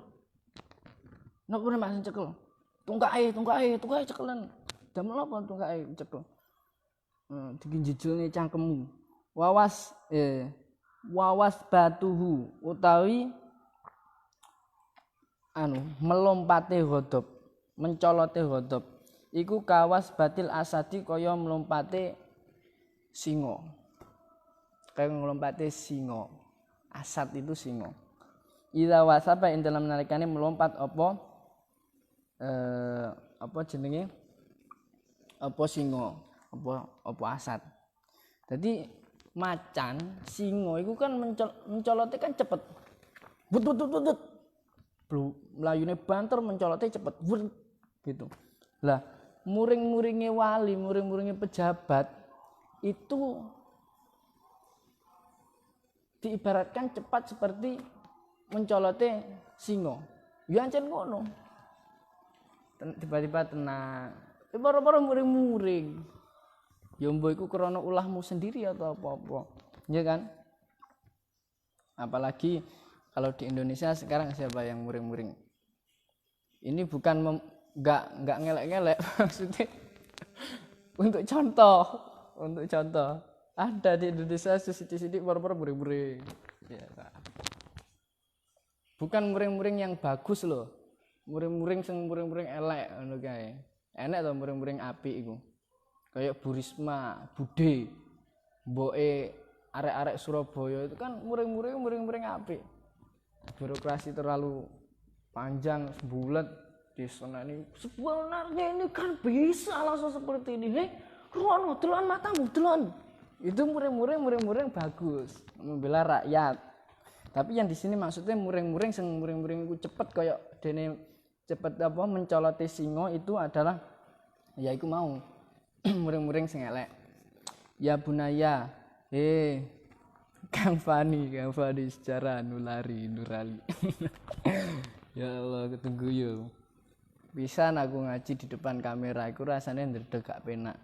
Napa Mas cekel? Tungkae cekelan. Damel apa tungkae cekel? Dikinjejone cangkemmu. Wawas batuhu utawi melompate ghadab, mencolote ghadab. Iku kawas batil asadi kaya melompate singa. Kaya melompate singa. Asad itu singa. Ila wasaba ing dalam nalikane melompat apa jenenge? Apa singa, apa asad. Jadi macan singa iku kan mencolote kan cepet. But. Melayune banter mencolote cepet. Gitu. Lah, muring-muringe wali, muring-muringe pejabat itu diibaratkan cepat seperti mencolote singa. Ya ancen ngono. Tiba-tiba tenang. Para muring-muring. Ya mbok iku krana ulahmu sendiri atau apa-apa. Ya kan? Apalagi kalau di Indonesia sekarang siapa yang muring-muring? Ini bukan enggak ngelek-ngelek maksudnya. Untuk contoh. Ada di Indonesia sisi-sisi para muring-muring. Ya, bukan muring-muring yang bagus loh. Muring-muring sing muring-muring elek ngono kae. Enek to muring-muring apik iku. Kayak Bu Risma, Bude, mboke arek-arek Surabaya itu kan muring-muring apik. Birokrasi terlalu panjang, bulat di sana ini. Sebenarnya ini kan bisa langsung seperti ini. Rono, deloan matamu, deloan. Itu muring-muring bagus, membela rakyat. Tapi yang di sini maksudnya muring-muring iku cepet kayak dene cepet apa mencolote singa itu adalah ya iku mau muring-muring sing elek. Ya bunaya, Kang Fani secara nurali. Ya Allah ketunggu yo. Bisa aku ngaji di depan kamera iku rasane ndredeg gak penak.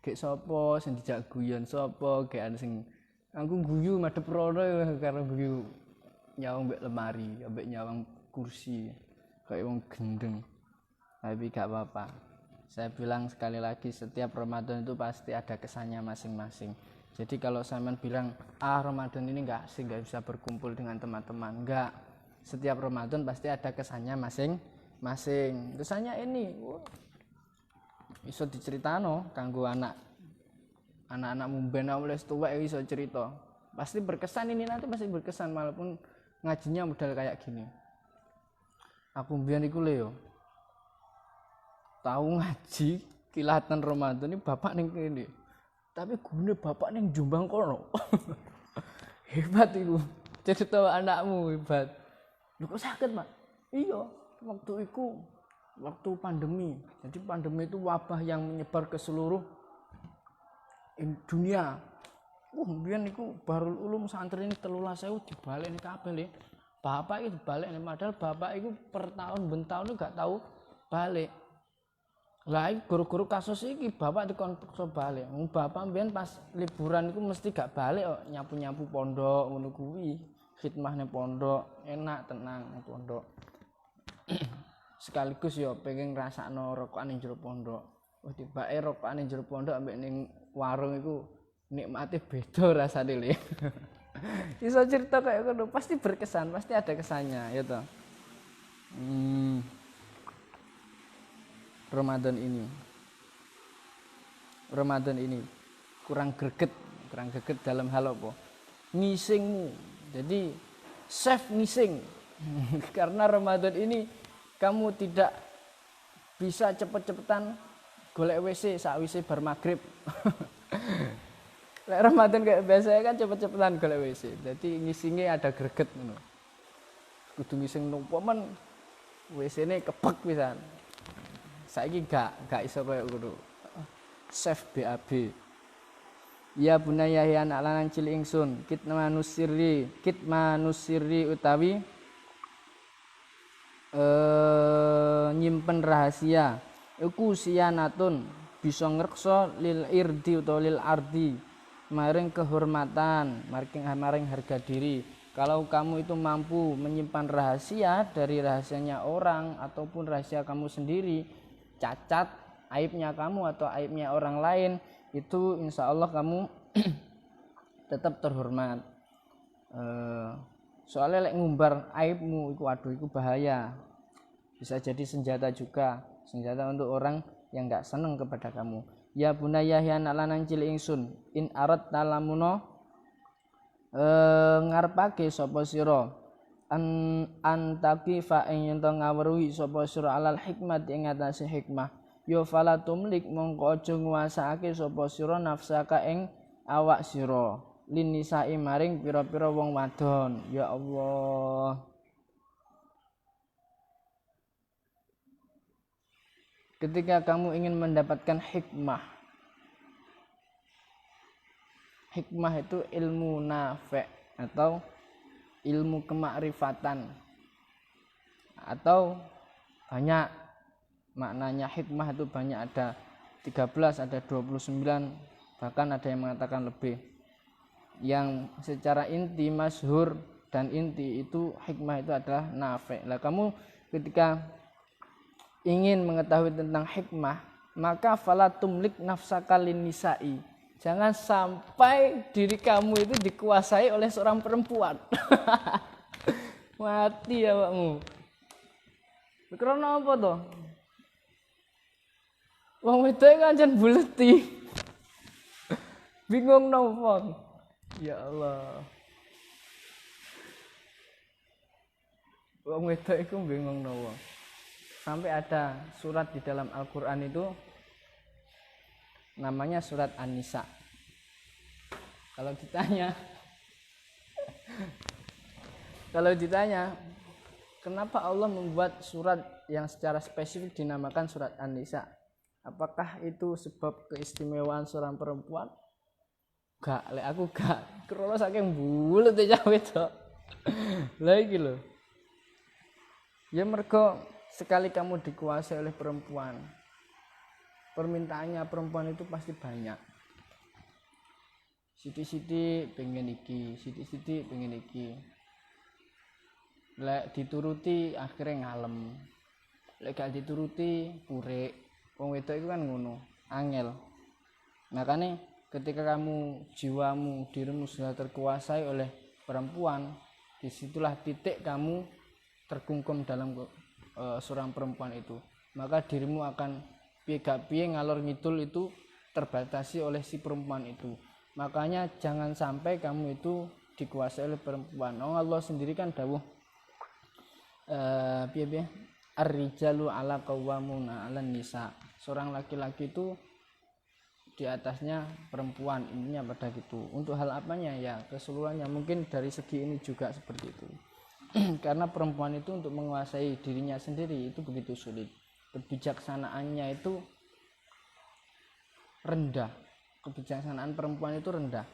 Gek sapa sing dijak guyon sapa, gek ana sing aku guyu madhep rono karo guyu nyawang mbek lemari, mbek nyawang kursi kayak wong gendeng. Tapi gak apa-apa. Saya bilang sekali lagi setiap Ramadan itu pasti ada kesannya masing-masing. Jadi kalau sampean bilang Ramadan ini enggak asik, enggak bisa berkumpul dengan teman-teman, enggak. Setiap Ramadan pasti ada kesannya masing-masing. Kesannya ini iso diceritano kanggo anak-anak mumben wis tuwek iso cerita. Pasti berkesan ini nanti pasti berkesan walaupun ngajinya modal kayak gini. Aku mbiyen iku lho tahu ngaji kilatan Ramadan ini bapak ning kene. Tapi gune bapak ning Jombang kono. Hebat iku. Cerita anakmu hebat. Lho kok sakit, Pak? Iya, waktu itu waktu pandemi. Jadi pandemi itu wabah yang menyebar ke seluruh dunia. Mbiyen iku Barul Ulum santri ini 13.000 dibalekne kabeh le. Bapak itu dibalekne padahal bapak itu per tahun ben tahun gak tahu balik. Lah guru-guru kasus iki bapak dikon paksa balik. Bapak mbiyen pas liburan iku mesti gak balik kok nyapu-nyapu pondok ngono kuwi. Khidmahne pondok, enak tenang nang pondok. Sekaligus ya pengen ngrasakno rokokan ning jero pondok. Wah tibake rokokan ning jero pondok ambek ning warung iku nikmate beda rasane le. Iso cerita kayak ngono pasti berkesan, pasti ada kesannya ya toh. Ramadan ini kurang greget dalam hal apa? Ngisingmu. Jadi save ngising. Karena Ramadan ini kamu tidak bisa cepet-cepetan golek WC sakwise bar maghrib. Lek Ramadan kayak biasanya kan cepet-cepetan golek WC. Jadi ngisingnya ada greget ngono. Kudu ngising nopo men WC-ne kepek pisan. Saiki gak iso koyo ngono. Save BAB. Ya bunaya ya anak lanang cilik ingsun, kitmanus sirri utawi nyimpen rahasia. Iku sianatun bisa ngreksa lil irdi utawa lil ardi maring kehormatan, maring harga diri. Kalau kamu itu mampu menyimpan rahasia dari rahasianya orang ataupun rahasia kamu sendiri, cacat aibnya kamu atau aibnya orang lain, itu insya Allah kamu tetap terhormat. Soalnya lek ngumbar aibmu iku waduh iku bahaya. Bisa jadi senjata juga, senjata untuk orang yang enggak seneng kepada kamu. Ya bunayya ya anak lanang cilik ingsun, in arat talamuno ngarepake sapa sira antaki fa ing yen ngawruhi sapa sira alal hikmat ing atase hikmah. Ya fala tumlik mongko aja nguasake sapa sira nafsaka ing awak sira lin nisa'i maring pira-pira wong wadon. Ya Allah, ketika kamu ingin mendapatkan hikmah itu ilmu nafi' atau ilmu kemakrifatan, atau banyak maknanya hikmah itu banyak, ada 13, ada 29, bahkan ada yang mengatakan lebih. Yang secara inti masyhur dan inti itu hikmah itu adalah nafi'. Lah kamu ketika ingin mengetahui tentang hikmah, maka fala tumlik nafsaka lin nisa'i. Jangan sampai diri kamu itu dikuasai oleh seorang perempuan. Mati ya awakmu. Karena apa toh? Wong wedok ngancen buleti. Bingung nopo. Ya Allah. Wong wedok iku bingung nopo. Sampai ada surat di dalam Al-Qur'an itu namanya surat An-Nisa. Kalau ditanya kenapa Allah membuat surat yang secara spesifik dinamakan surat An-Nisa, apakah itu sebab keistimewaan seorang perempuan? Gak, lek aku gak. Krono saking bulet ya wedok. Lah iki lho. Ya mergo sekali kamu dikuasai oleh perempuan, permintaannya perempuan itu pasti banyak. Siti-siti pengen iki, siti-siti pengen iki. Lek dituruti akhirnya ngalem. Lek gak dituruti purik. Wong wedok itu kan ngono, angel. Makanya ketika kamu jiwamu, dirimu sudah terkuasai oleh perempuan, disitulah titik kamu terkungkum dalam seorang perempuan itu. Maka dirimu akan piye ngalor ngidul itu terbatasi oleh si perempuan itu. Makanya jangan sampai kamu itu dikuasai oleh perempuan. Allah sendiri kan dawuh piye ar-rijalu ala qawwamuna 'alan nisa. Seorang laki-laki itu di atasnya perempuan, intinya pada gitu. Untuk hal apanya ya keseluruhannya, mungkin dari segi ini juga seperti itu. Karena perempuan itu untuk menguasai dirinya sendiri itu begitu sulit. Kebijaksanaannya itu rendah. Kebijaksanaan perempuan itu rendah.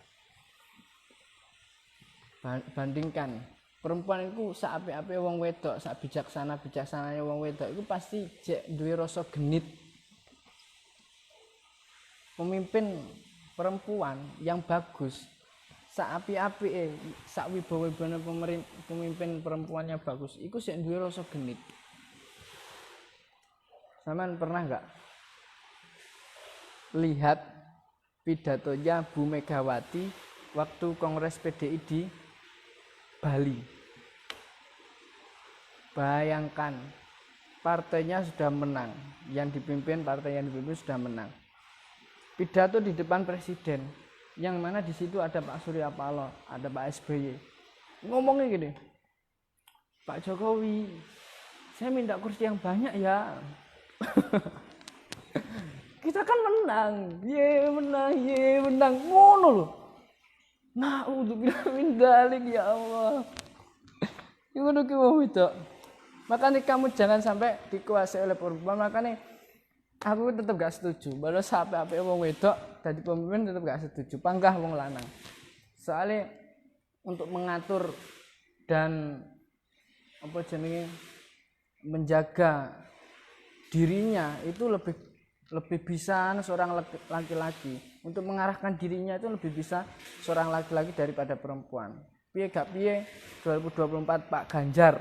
Bandingkan perempuan itu sak apik-apike wong wedok, sak bijaksananya wong wedok itu pasti jek duwe rasa genit. Pemimpin perempuan yang bagus, sak apik-apike, sak wibawa-wibawane pemimpin perempuan yang bagus, iku sik duwe rasa genit. Sampeyan pernah enggak lihat pidatonya Bu Megawati waktu Kongres PDI di Bali? Bayangkan, partainya sudah menang, partai yang dipimpin sudah menang. Pidato di depan presiden, yang mana di situ ada Pak Surya Paloh, ada Pak SBY. Ngomongnya gini, Pak Jokowi, saya minta kursi yang banyak ya. Kita kan menang, menang, ngono loh. Na'udzubillah min dzalik ya Allah. Ngono ki wong wedok. Makanya kamu jangan sampai dikuasai oleh perempuan. Makanya aku tetap gak setuju. Baru sampai wong wedok dadi pemimpin tetap gak setuju. Panggah wong lanang. Soalnya untuk mengatur dan menjaga dirinya itu lebih bisa seorang laki-laki. untuk mengarahkan dirinya itu lebih bisa seorang laki-laki daripada perempuan. Piye gak piye 2024 Pak Ganjar.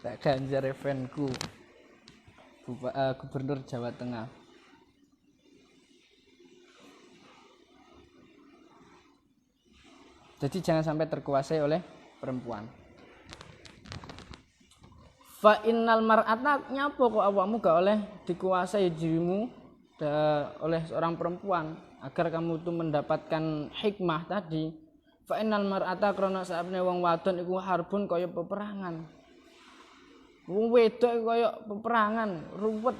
Pak Ganjar eventku. Gubernur Jawa Tengah. Jadi jangan sampai terkuasai oleh perempuan. Fa innal mar'ata nyapa kok awakmu gak oleh dikuasai dirimu oleh seorang perempuan agar kamu itu mendapatkan hikmah tadi. Fa innal mar'ata krana sakmene wong wadon iku harbun kaya peperangan. Wong wedok kaya peperangan, ruwet.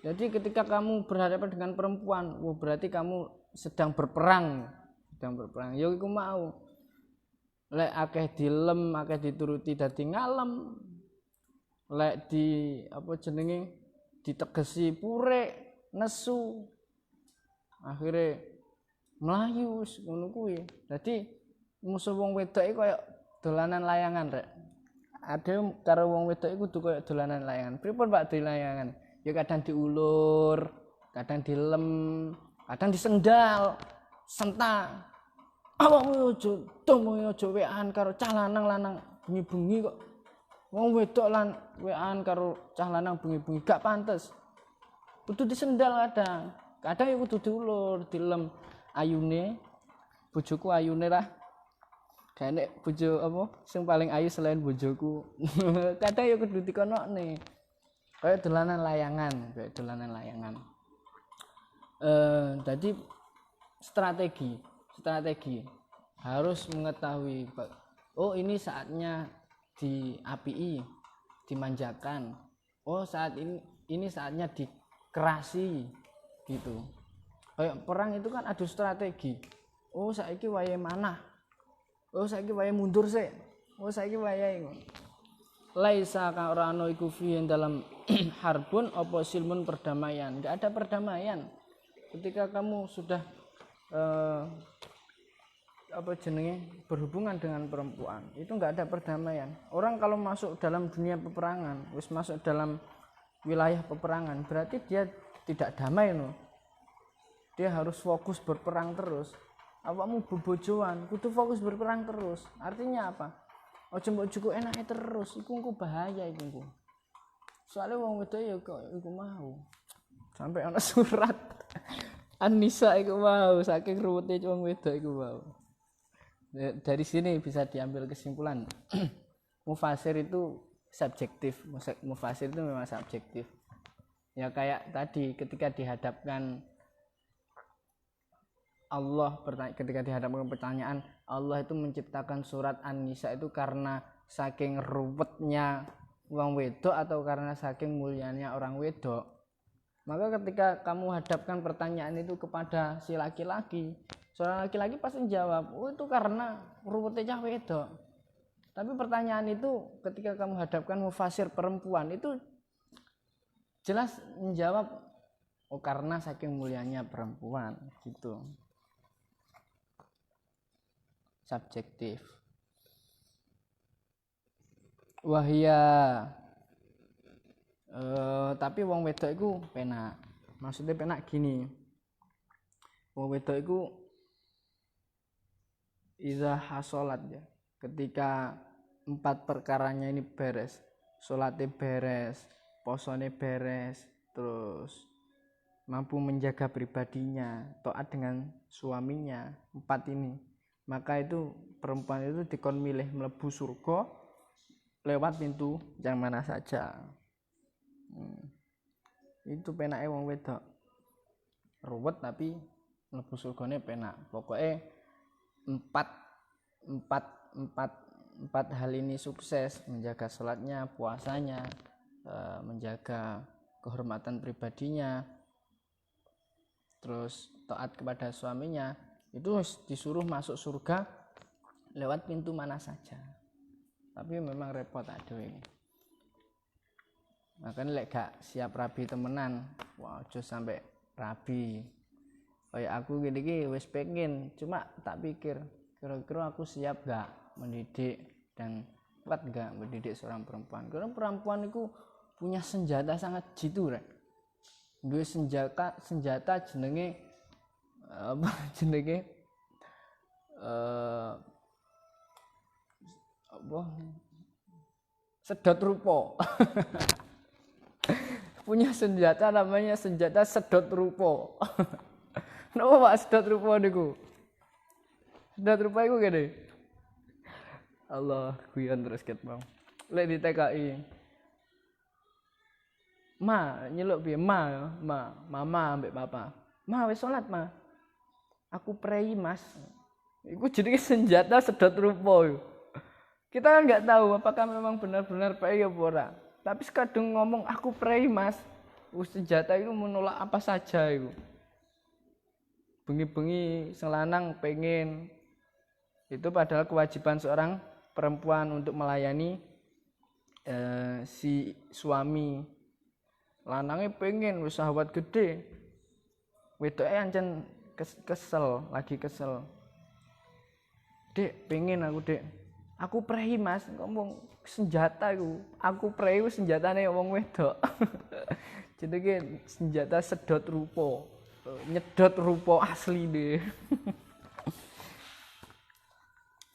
Jadi ketika kamu berhadapan dengan perempuan, berarti kamu sedang berperang. Ya iku mau. Lek akeh dilem, akeh dituruti dadi ngalem. Lek ditegesi purek, nesu. Akhire mlayu ngono kuwi. Dadi musuh wong wedok iki kaya dolanan layangan rek. Ada karo wong wedok iku kudu kaya dolanan layangan. Pripun Pak dolanan layangan? Ya kadang diulur, kadang dilem, kadang disendal, sentak. Awakmu ojo wean karo cah lanang bengi-bengi kok. Wong wedok lan wean karo cah lanang bengi-bengi gak pantes. Kudu disendal kadang. Kadang ya kudu diulur, dilem. Ayune bojoku ayune lah. Kayaknya bojo apa sing paling ayu selain bojoku. Kadang ya kudu dikonokne. Kayak dolanan layangan. Jadi strategi harus mengetahui ini saatnya diapii, dimanjakan. Saat ini saatnya dikerasi gitu. Kayak perang itu kan ada strategi. Saiki wayahe manah. Saiki wayahe mundur sik. Saiki wayahe ngono. Laisa ka ora ana iku fi dalam harbun apa silmun perdamaian. Enggak ada perdamaian. Ketika kamu sudah berhubungan dengan perempuan, itu enggak ada perdamaian. Orang kalau masuk dalam dunia peperangan, masuk dalam wilayah peperangan, berarti dia tidak damai no. Dia harus fokus berperang terus. Awakmu bebojoan, kudu fokus berperang terus. Artinya apa? Ojo mbok cukup enake terus, iku bahaya iku. Soalnya wong wedok ya kok iku mau. Sampai ana surat An-Nisa iku mau, saking ruwete wong wedok iku mau. Dari sini bisa diambil kesimpulan. Mufasir itu subjektif. Mufasir itu memang subjektif. Ya kayak tadi ketika dihadapkan Allah, ketika dihadapkan pertanyaan, Allah itu menciptakan surat An-Nisa itu karena saking ruwetnya wong wedok atau karena saking mulianya orang wedok. Maka ketika kamu hadapkan pertanyaan itu kepada si laki-laki, seorang laki-laki pasti jawab, itu karena ruwetnya wedok. Tapi pertanyaan itu ketika kamu hadapkan mufasir perempuan itu jelas menjawab, karena saking mulianya perempuan gitu. Subjektif. Wahia tapi wong wedok iku penak. Maksudnya penak gini. Wong wedok iku iza hasolat ya. Ketika 4 perkaranya ini beres, sholatnya beres, posone beres, terus mampu menjaga pribadinya, taat dengan suaminya, 4 ini, maka itu perempuan itu dikon milih mlebu surga lewat pintu yang mana saja. Itu penake wong wedok. Ruwet tapi mlebu surgane penak. Pokoknya 4 hal ini sukses, menjaga salatnya, puasanya, menjaga kehormatan pribadinya, terus taat kepada suaminya, itu disuruh masuk surga lewat pintu mana saja. Tapi memang repot aduh ini. Makanya lek gak siap rabi temenan, aja sampai rabi. Kayak aku gini wis pengen, cuma tak pikir kira-kira aku siap gak mendidik dan kuat gak mendidik seorang perempuan. Karena perempuan itu punya senjata sangat jitu rek. duwe senjata jenenge apa jenenge apa sedot rupa. Punya senjata namanya senjata sedot rupa. Napa Pak sedot rupa niku? Sedot rupa iku ngene. Allah guyon terus ket Bang. Lek di TKI. Ma nyeluk piye? Mama ambek papa. Ma wis salat, Ma. Aku prei, Mas. Iku jenenge senjata sedot rupa. Kita kan nggak tahu apakah memang benar-benar prei apa ora. Tapi sekadung ngomong aku prei, Mas. Senjata itu menolak apa saja itu. Bengi-bengi sing lanang pengen. Itu padahal kewajiban seorang perempuan untuk melayani si suami. Lanangnya pengen wis sahabat gede. Wedoke ancen kesel, lagi kesel. Dek, pengen aku, Dek. Aku prei, Mas. Ngomong senjata iku. Aku prei senjatane wong wedok. Jenenge senjata sedot rupa. Nyedot rupa asli deh.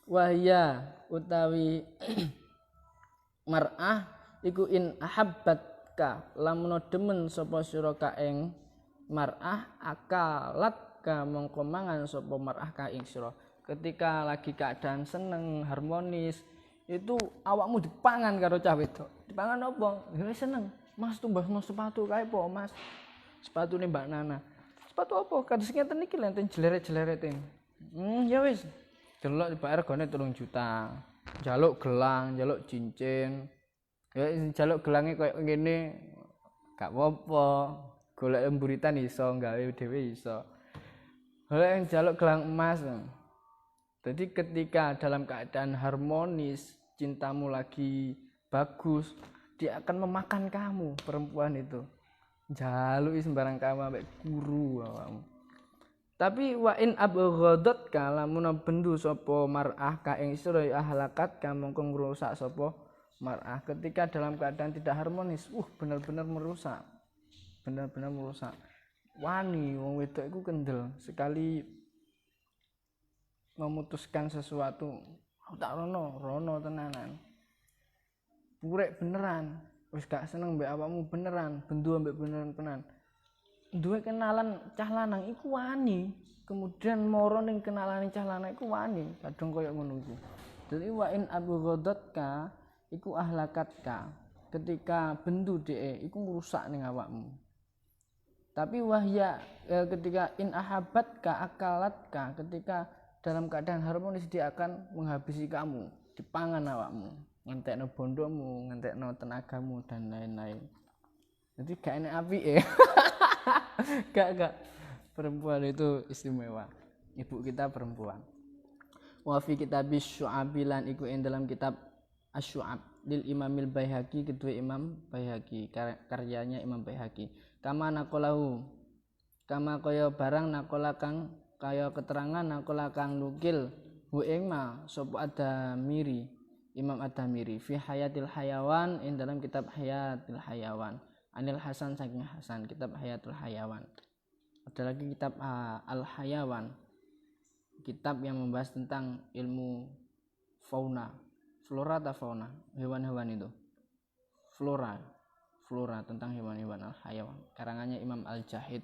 Wahya utawi mar'ah iku in ahabbatka lamun demen sapa sira ka ing mar'ah akalat ka mongko mangan sapa mar'ah ka ing sira. Ketika lagi keadaan seneng harmonis itu awakmu dipangan karo cah wedok. Dipangan apa? Ya seneng. Mas tumbasno sepatu kae po, Mas. Sepatune Mbak Nana. Sepatu apa? Kados ngeten iki lho enten jeleret-jelerete. Ya wis. Delok dibayar regane 3 juta. Njaluk gelang, njaluk cincin. Ya njaluk gelange koyo ngene gak apa-apa. Golek emburitan iso, gawe dhewe iso. Golek njaluk gelang emas. Jadi ketika dalam keadaan harmonis, cintamu lagi bagus, dia akan memakan kamu, perempuan itu. Jaluk sembarang kamu sampai guru awakmu. Tapi wa in abghadatka lamun bendu sapa mar'ah ka ing sira ahlakat ka mongko ngrusak sapa mar'ah. Ketika dalam keadaan tidak harmonis, benar-benar merusak. Benar-benar merusak. Wani wong wedok iku kendel sekali memutuskan sesuatu, tak rono tenanan. Purek beneran, wis gak seneng mbek awakmu beneran, bendu mbek beneran tenan. Duwe kenalan cah lanang iku wani, kemudian moro ning kenalane cah lanang iku wani, kadang koyo ngono iku. Dadi wa in abghadatka iku ahlakatka. Ketika bendu dhek iku ngrusak ning awakmu. Tapi wahya ketika in ahabatka akalatka, ketika dalam keadaan harmonis dia akan menghabisi kamu, dipangan awakmu, ngentekno bondomu, ngentekno tenagamu dan lain-lain. Jadi gak enak apike. Gak. Perempuan itu istimewa. Ibu kita perempuan. Wa fi kitabis syu'abilan iku ing dalam kitab Asy-Syu'ab lil Imamil Baihaqi kedua Imam Baihaqi karyanya Imam Baihaqi. Kama naqalahu kama kaya barang naqala kang kaya keterangan nakola kang nukil hu ing ma sapa Adamiri Imam Adamiri fi Hayatil Hayawan ing dalam kitab Hayatil Hayawan Anil Hasan saking Hasan kitab Hayatul Hayawan. Ada lagi kitab Al Hayawan, kitab yang membahas tentang ilmu fauna, flora atau fauna, hewan-hewan itu. Flora tentang hewan-hewan Al Hayawan. Karangannya Imam Al-Jahid.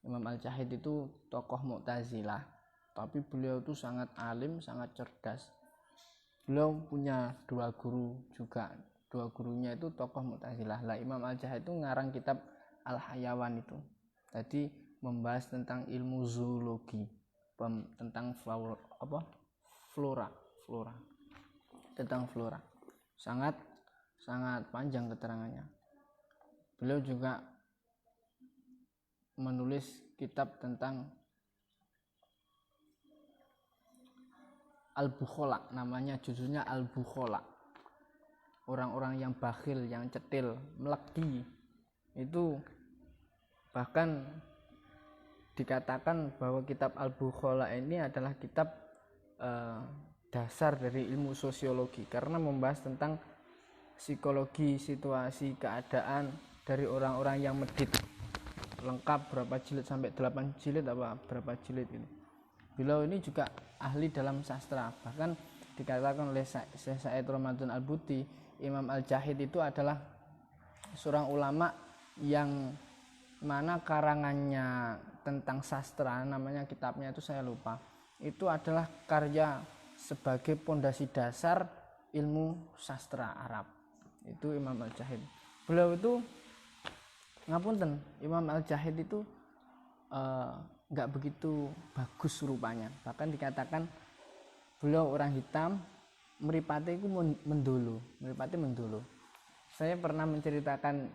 Imam Al-Jahid itu tokoh Mu'tazilah, tapi beliau itu sangat alim, sangat cerdas. Beliau punya 2 guru juga. 2 gurunya itu tokoh Mu'tazilah. Lah Imam Al-Jahid itu ngarang kitab Al-Hayawan itu. Tadi membahas tentang ilmu zoologi, tentang flora. Tentang flora. Sangat panjang keterangannya. Beliau juga menulis kitab tentang Al-Bukhala, namanya judulnya Al-Bukhala. Orang-orang yang bakhil, yang cetil, melegi. Itu bahkan dikatakan bahwa kitab Al-Bukhala ini adalah kitab dasar dari ilmu sosiologi karena membahas tentang psikologi, situasi, keadaan dari orang-orang yang medit. lengkap berapa jilid sampai 8 jilid apa berapa jilid ini. Beliau ini juga ahli dalam sastra, bahkan dikatakan oleh Syekh Said Ramadan Al-Buti, Imam Al-Jahid itu adalah seorang ulama yang mana karangannya tentang sastra, namanya kitabnya itu saya lupa, itu adalah karya sebagai pondasi dasar ilmu sastra Arab, itu Imam Al-Jahid. Beliau itu ngapunten, Imam Al-Jahid itu nggak begitu bagus rupanya, bahkan dikatakan beliau orang hitam, mripate itu mendolo. Saya pernah menceritakan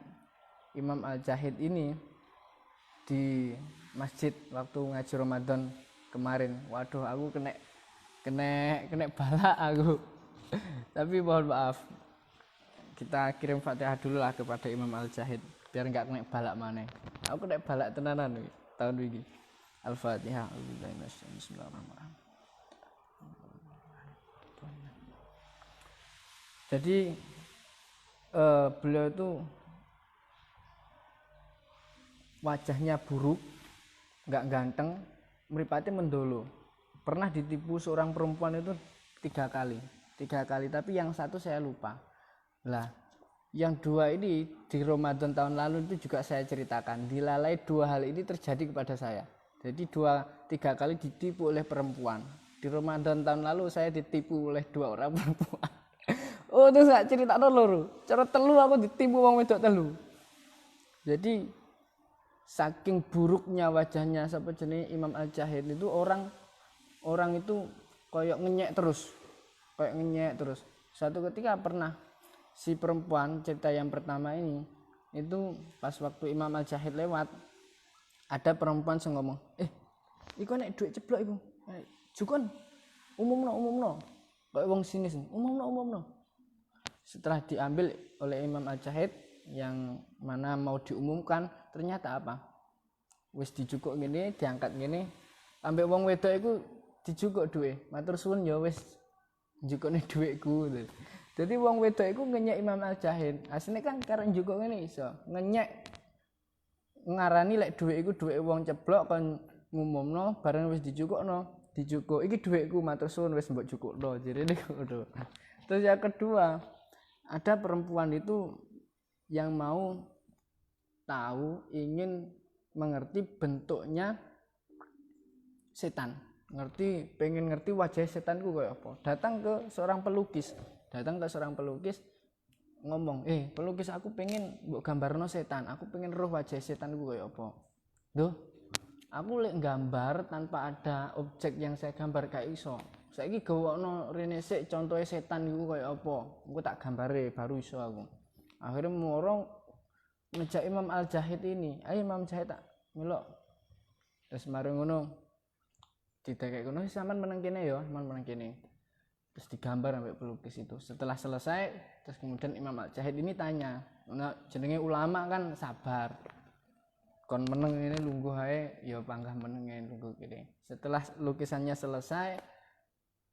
Imam Al-Jahid ini di masjid waktu ngaji Ramadan kemarin. Waduh, aku kena balak aku. Tapi mohon maaf, kita kirim Fatihah dulu lah kepada Imam Al-Jahid biar nggak kena balak maneh. Aku kena balak tenanan nih tahun ini. Al-Fatihah. Bismillahirrahmanirrahim. Jadi beliau itu wajahnya buruk, nggak ganteng, mripate mendolo. Pernah ditipu seorang perempuan itu 3 kali, tapi yang satu saya lupa. Lah, yang 2 ini di Ramadan tahun lalu itu juga saya ceritakan. Dilalai 2 hal ini terjadi kepada saya. Jadi 2-3 kali ditipu oleh perempuan. Di Ramadan tahun lalu saya ditipu oleh 2 orang perempuan. Oh, terus gak cerita loro. Cara telu aku ditipu wong wedok telu. Jadi saking buruknya wajahnya sapa jenenge Imam Al-Jahid itu orang itu koyok ngenyek terus. Satu ketika pernah si perempuan, cerita yang pertama ini itu pas waktu Imam Al-Jahid lewat, ada perempuan yang ngomong, iku nek duit ceblok iku. Jukun umumno. Kok wong sinis, umumno. Setelah diambil oleh Imam Al-Jahid yang mana mau diumumkan, ternyata apa? Wis dijukuk gini, diangkat gini, ambek wong wedok iku dijukuk duit. Matur suwun ya wis njukukne duitku. Jadi wong wedok iku ngenyek Imam Al-Jahid. Asline kan karek njukuk ngene iso. Ngenyek ngarani lek duit iku duit wong ceblok kon ngumumno bareng wis dijukukno. Dijukuk iki duitku, matur suwun wis mbok jukukno. Jirene ngono. Terus yang kedua, ada perempuan itu yang mau tahu, ingin mengerti bentuknya setan, pengen ngerti wajah setanku kayak apa. Datang ke seorang pelukis ngomong, pelukis aku pengen mbok gambarno setan, aku pengen roh wajah setanku kayak apa. Duh, aku lek gambar tanpa ada objek yang saya gambar gak iso. Saiki gawokno rene sik contohe setan iku kaya apa. Engko tak gambare baru iso aku. Akhirnya moro ngejak Imam Al-Jahid ini. Ayo Imam Jahid tak melok. Terus mari ngono didekek kono sampean meneng kene ya, meneng kene. Terus digambar sampai pelukis itu. Setelah selesai, terus kemudian Imam Al-Jahid ini tanya. Nah, jenenge ulama kan sabar. Kon meneng ini lungguh ae ya panggah meneng lungguh kene. Setelah lukisannya selesai,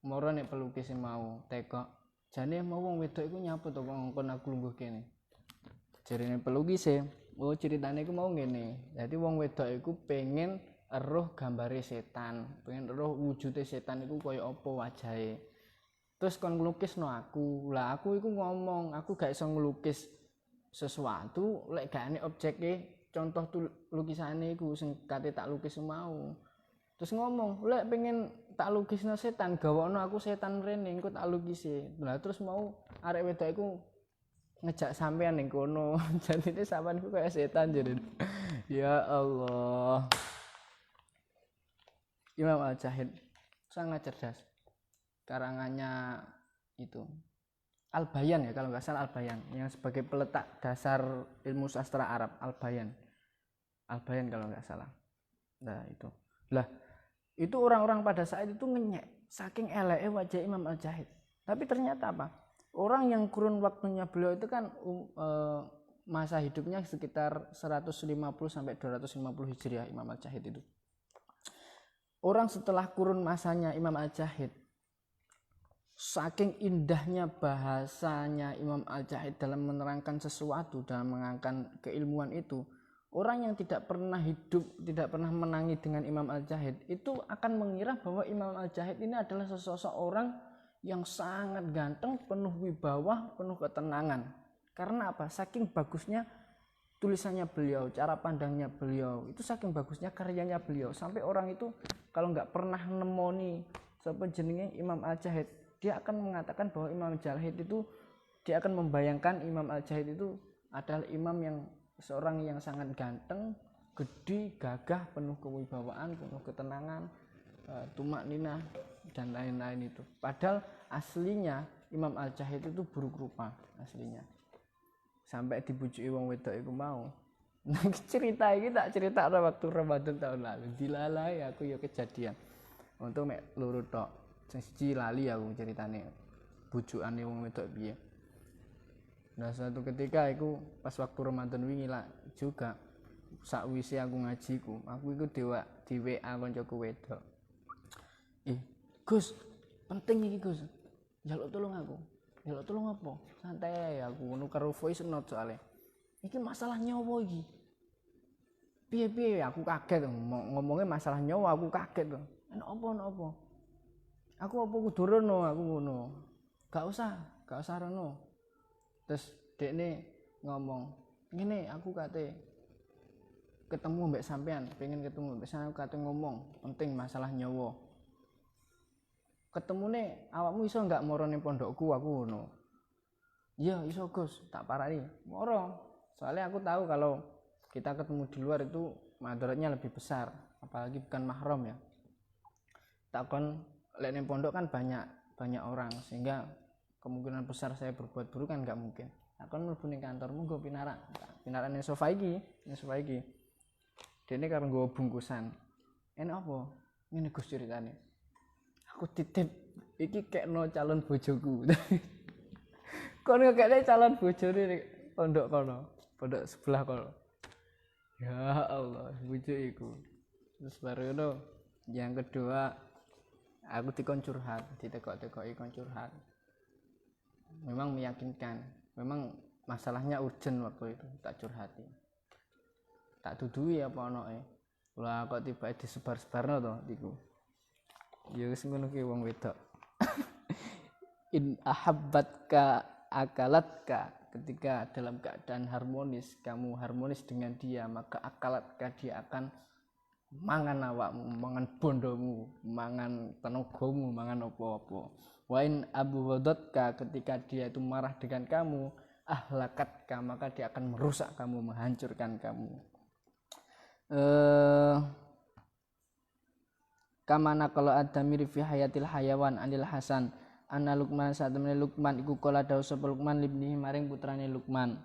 moro nek pelukis mau tekok jane mau wong wedok iku nyapu to wong kon aku lungguh kene. Jarine pelukis ceritane iku mau ngene. Jadi wong wedok iku pengen eruh gambare setan, pengen eruh wujude setan iku kaya apa wajahe. Terus kon nglukisno aku. Lah aku iku ngomong, aku gak iso nglukis sesuatu lek gak ane objeke, contoh lukisane iku sing kate tak lukis mau. Terus ngomong, lek pengen tak lukisno setan, gawokno aku setan rene engko tak lukisi. Lah terus mau arek wedok iku ngejak sampean ning kono. Jadine sampean iku kaya setan jadi. Ya Allah. Imam Al-Jahid sangat cerdas. Karangannya itu Al-Bayan ya kalau nggak salah, Al-Bayan yang sebagai peletak dasar ilmu sastra Arab. Al-Bayan kalau nggak salah. Nah itu. Lah itu orang-orang pada saat itu ngenyek saking eleke wajah Imam Al-Jahid. Tapi ternyata apa? Orang yang kurun waktunya beliau itu kan masa hidupnya sekitar 150 sampai 250 Hijriah Imam Al-Jahid itu. Orang setelah kurun masanya Imam Al-Jahid, saking indahnya bahasanya Imam Al-Jahid dalam menerangkan sesuatu, dalam mengangkat keilmuan itu, orang yang tidak pernah hidup, tidak pernah menangi dengan Imam Al-Jahid itu akan mengira bahwa Imam Al-Jahid ini adalah sosok orang yang sangat ganteng, penuh wibawa, penuh ketenangan. Karena apa? Saking bagusnya tulisannya beliau, cara pandangnya beliau, itu saking bagusnya karyanya beliau, sampai orang itu kalau nggak pernah nemoni sapa jenenge Imam Al-Jahid, dia akan mengatakan bahwa Imam Al-Jahid itu, dia akan membayangkan Imam Al-Jahid itu adalah imam yang seorang yang sangat ganteng, gede, gagah, penuh kewibawaan, penuh ketenangan, tumak ninah dan lain-lain itu. Padahal aslinya Imam Al-Jahid itu buruk rupa aslinya. Sampai dibujuki wong wedok iku mau. Cerita iki tak cerita waktu Ramadan tahun lalu. Dilalai aku ya kejadian. Untuk mek loro tok. Sing siji lali aku ceritane. Bujukane wong wedok piye. Nah, suatu ketika aku pas waktu Ramadan wingi lah juga sakwise aku ngajiku, aku iku di WA koncoku wedok. Gus, penting iki Gus. Njaluk tolong aku. Njaluk tolong apa? Santai aku ngono karo voice note soalnya. Iki masalah nyawa iki. Piye aku kaget ngomongnya masalah nyawa, aku kaget to. Enak apa? Aku apa kudu rono aku ngono. Gak usah rono. Terus dekne ngomong, ngene aku kate ketemu mbek sampean, pengen ketemu mbek sampean, aku kate ngomong, penting masalah nyawa. Ketemune awakmu iso enggak moro ning pondokku aku ngono. Iya iso Gus, tak parani. Moro. Soalnya aku tahu kalau kita ketemu di luar itu madaratnya lebih besar, apalagi bukan mahram ya. Takon lek ning pondok kan banyak orang sehingga kemungkinan besar saya berbuat buruk kan nggak mungkin. Aku mlebu ning kantormu nggo pinarak ning sofa iki. Dene karo nggo bungkusan. Enak apa? Ngene Gus ceritane. Aku titip iki kekno calon bojoku. Kon ngekekne calon bojone ning pondok kono, pondok sebelah kono. Ya Allah, bojo iku. Terus baru itu yang kedua aku dikon curhat, ditekok-tekoki kon curhat. Memang meyakinkan, memang masalahnya urgent waktu itu tak curhati, tak dudui apa onoke lah kok tiba disebar-sebarno to iku ya wis ngono ki wong wedok. In ahabbatka akalatka, ketika dalam keadaan harmonis kamu harmonis dengan dia, maka akalatka dia akan mangan awakmu, mangan bondomu, mangan tenagamu, mangan apa-apa. Wa in abghadatka, ketika dia itu marah dengan kamu, ahlakatka, maka dia akan merusak kamu, menghancurkan kamu. Kamana kalau adamir fi hayatil hayawan anil Hasan anna Luqman saat temene Luqman iku kala dawuh sapa Luqman libni maring putrane Luqman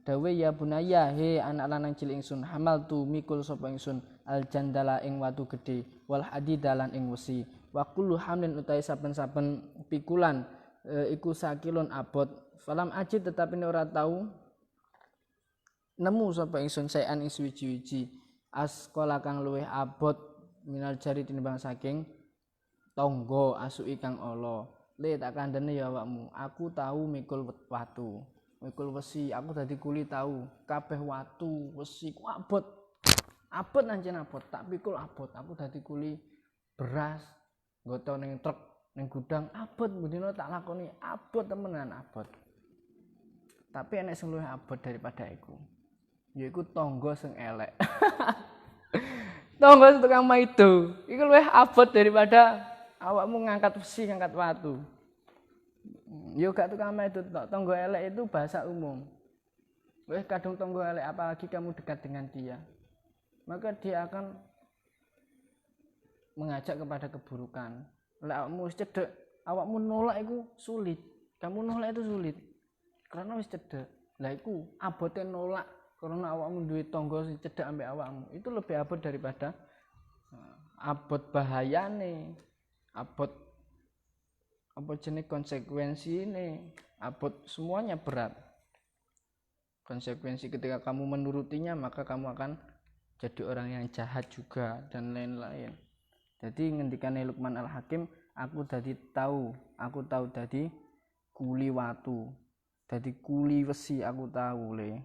dawe ya bunaya he anak lanang cilik ingsun hamal tu mikul sapa ingsun al jandala ing watu gedhe wal hadidalan ing wesi wa kullu hamlin utahe saben-saben pikulan iku sakilun abot falam ajid tetapi ora tau nemu sapa ingsun saean ing suwi-wiji askola kang luweh abot minal jari tinimbang saking tangga asuki kang ala le tak kandhane ya awakmu aku tahu mikul watu mikul wesi, aku dadi kuli tahu kabeh watu wesi ku abot nancen abot tak pikul abot, aku dadi kuli beras nggoto ning truk ning gudang abot mendino tak lakoni abot temenan abot. Tapi enek sing luwih abot daripada iku, yaiku tangga sing elek. Tangga tukang maido iku luwih abot daripada awakmu ngangkat besi ngangkat watu. Yo gak tukang maido tok, tangga elek itu bahasa umum. Wes kadung tangga elek apalagi kamu dekat dengan dia, maka dia akan mengajak kepada keburukan. Lek awakmu wis cedhek, awakmu nolak itu sulit. Kamu nolak itu sulit karena wis cedhek. Lah iku abote nolak karena awakmu duwe tangga sing cedhek ambek awakmu. Itu lebih abot daripada abot bahayane, abot apa jenis konsekuensi ini, abot semuanya berat. Konsekuensi ketika kamu menurutinya maka kamu akan jadi orang yang jahat juga dan lain-lain. Jadi ngendikane Luqman Al-Hakim, aku tahu dadi kuli watu, dadi kuli wesi aku tahu le.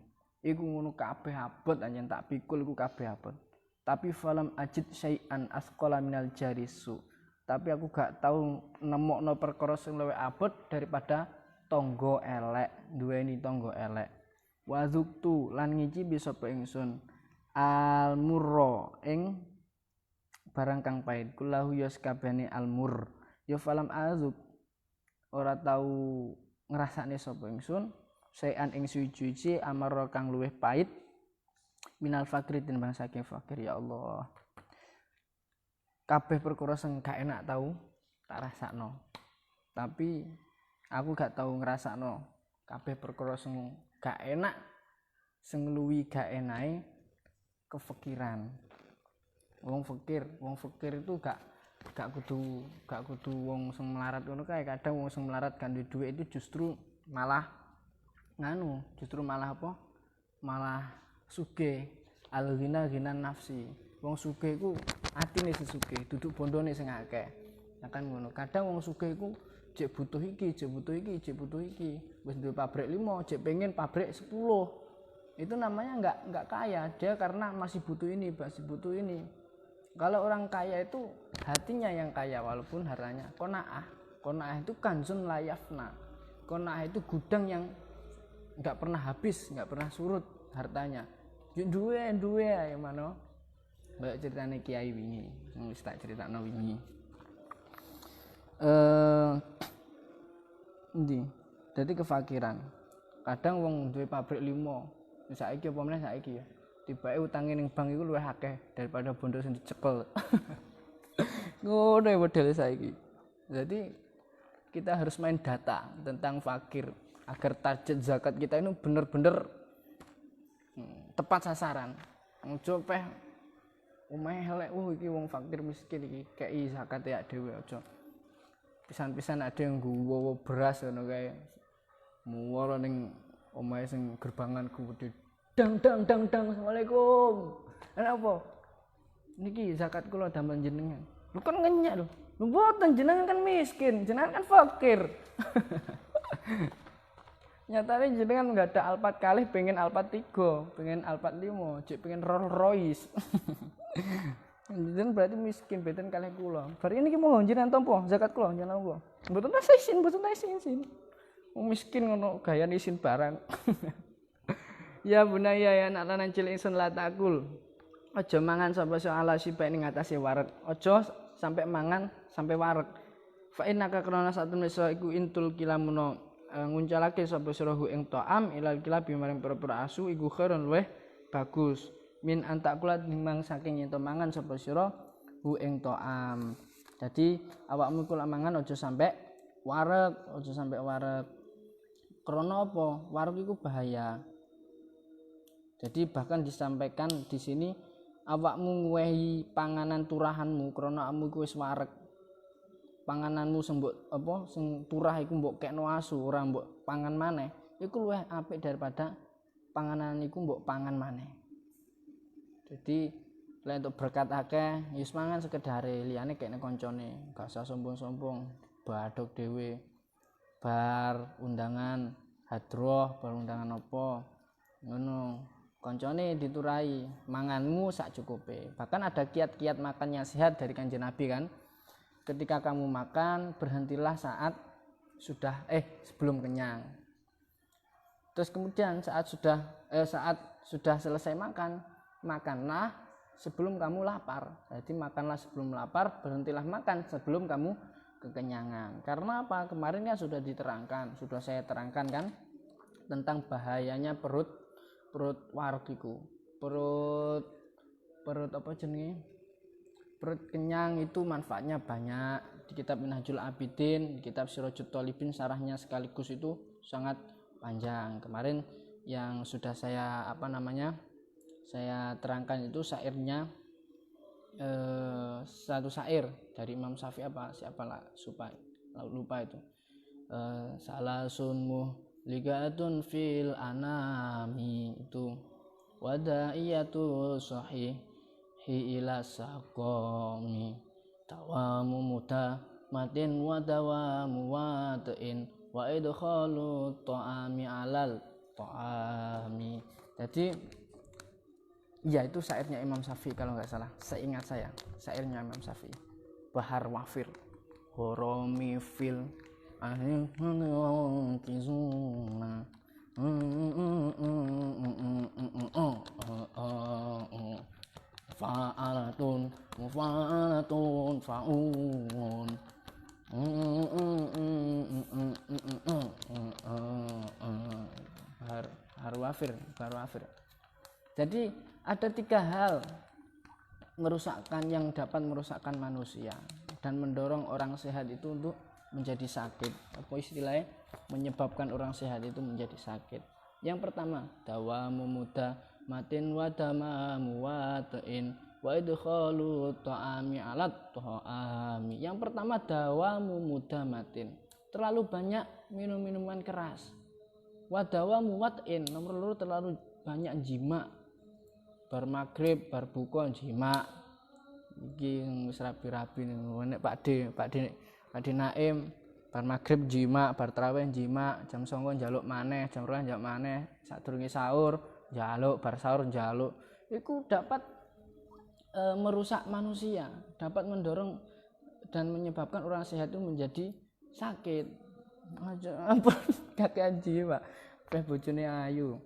iku ngono kabeh abot anjen tak pikul iku kabeh abot. Tapi falam ajid syai'an asqala minal jarisu. Tapi aku gak tahu nemokno perkara sing luwih abot daripada tangga elek, duweni tangga elek. Wa zuktu lan ngicipi sapa ingsun al-murra ing barang kang pahit kulahu ya sakabehane al-mur. Ya falam azuk ora tau ngrasakne sapa ingsun sayan ing suci amarra kang luwih pahit minal fakri timbang saking fakir. Ya Allah, kabeh perkara sing gak enak tau tak rasakno, tapi aku gak tau ngrasakno kabeh perkara sing gak enak, sing luwih gak enake kefikiran. Wong fakir itu gak kudu wong sing melarat ngono kae. Kadang wong sing melarat kan duwe dhuwit itu justru malah apa? Malah sugih. Al-ghina ghinan nafsi. Wong sugih iku atine sing sugih, duduk bondone sing akeh. Ya kan ngono. Kadang wong sugih iku jek butuh iki. Wis duwe pabrik 5, jek pengen pabrik 10. Itu namanya enggak kaya. Dia karena masih butuh ini. Kalau orang kaya itu hatinya yang kaya walaupun hartanya. Qanaah itu kanzun la yafna. Qanaah itu gudang yang enggak pernah habis, enggak pernah surut hartanya. Duwe ae mano. Mbak ceritane kiai wingi, wis tak critakno wingi. Endi? Dadi kefakiran. Kadang wong duwe pabrik 5. Saiki apa meneh saiki ya. Tibake utange ning bank iku luwih akeh daripada bondo sing dicekel. Ngono ya modele saiki. Jadi kita harus main data tentang fakir agar target zakat kita ini bener-bener tepat sasaran. Ojo peh omahe elek iki wong fakir miskin iki kei zakat ya dhewe aja. Pisan-pisan ada yang nggawa beras ngono kae. Muwara ning omahe sing gerbangan gede. Dang Assalamualaikum. Ana apa? Niki zakat kula damel jenengan. Lu kan ngenyak lho. Lu mboten jenengan kan miskin, jenengan kan fakir. Nyatane jenengan enggak ada Alphard kalih pengen Alphard 3, pengen Alphard 5, cek pengen Rolls Royce. Jenengan berarti miskin beten kalih kula. Bar ini ki monggo jenengan tampa zakat kula jenengan apa? Mboten tas isin. Wong miskin ngono gayan isin barang. Ya bunaya ya anak lanang cilik ingsun la takul. Aja mangan sapa ala siba ning atase wareg. Aja sampai mangan sampai wareg. Fa innaka krana satune iso iku intul kilamuno nguncalake sapa sira ing ta'am ilal kilabi maring pira-pira asu iku khairun luweh bagus. Min antakulat nimang saking yen mangan sapa sira ing ta'am. Jadi awakmu kula mangan aja sampai wareg. Krana apa? Wareg iku bahaya. Jadi bahkan disampaikan di sini awakmu ngwehi panganan turahanmu krana awakmu iku wis wareg. Pangananmu sing mbok apa sing turah iku mbok kekno asu ora mbok pangan maneh. Iku luwih apik daripada panganan iku mbok pangan maneh. Jadi lek untuk berkat akeh wis mangan sekedare liyane kekne kancane, gak usah sombong-sombong, badhok dhewe. Bar undangan hadroh, bar undangan apa ngono. Koncone diturai, manganmu sak cukupe. Bahkan ada kiat-kiat makan yang sehat dari Kanjeng Nabi kan. Ketika kamu makan, berhentilah saat sebelum kenyang. Terus kemudian saat sudah selesai makan, makanlah sebelum kamu lapar. Jadi makanlah sebelum lapar, berhentilah makan sebelum kamu kekenyangan. Karena apa? Kemarin kan sudah saya terangkan kan tentang bahayanya perut wareg iku. Perut apa jenenge? Perut kenyang itu manfaatnya banyak. Di kitab Minhajul Abidin, di kitab Sirajut Thalibin syarahnya sekaligus itu sangat panjang. Kemarin yang sudah saya saya terangkan itu syairnya satu syair dari Imam Syafi'i lupa itu. Salasun ligatun fil anami itu wada'iyatu sahihi ila saqami tawamu mutamatin wa dawamu watain wa idkhalu ta'ami alal ta'ami. Jadi ya itu syairnya Imam Syafi'i kalau nggak salah, seingat saya syairnya Imam Syafi'i. Bahar wafir horomi fil anil kizuna fa'alatun mufa'alatun fa'un bahar wafir. Jadi ada 3 hal yang dapat merusakkan manusia dan mendorong orang sehat itu untuk menjadi sakit. Apa istilahnya? Menyebabkan orang sehat itu menjadi sakit. Yang pertama, dawamu mudamatin wa damamu watain wa idkhalu ta'ami alat ta'ami. Yang pertama, dawamu mudamatin. Terlalu banyak minum minuman keras. Wa dawamu watain, nomor 2 terlalu banyak jima. Bar maghrib, bar buka jima. Iki wis rapi-rapi nek Pak De Naim bar maghrib jima, bar tarawih jima, jam 09.00 njaluk maneh, jam 2 njaluk maneh, sadurunge sahur njaluk, bar sahur njaluk. Iku dapat merusak manusia, dapat mendorong dan menyebabkan orang sehat itu menjadi sakit. Ampun kakek jiwa, teh bojone ayu.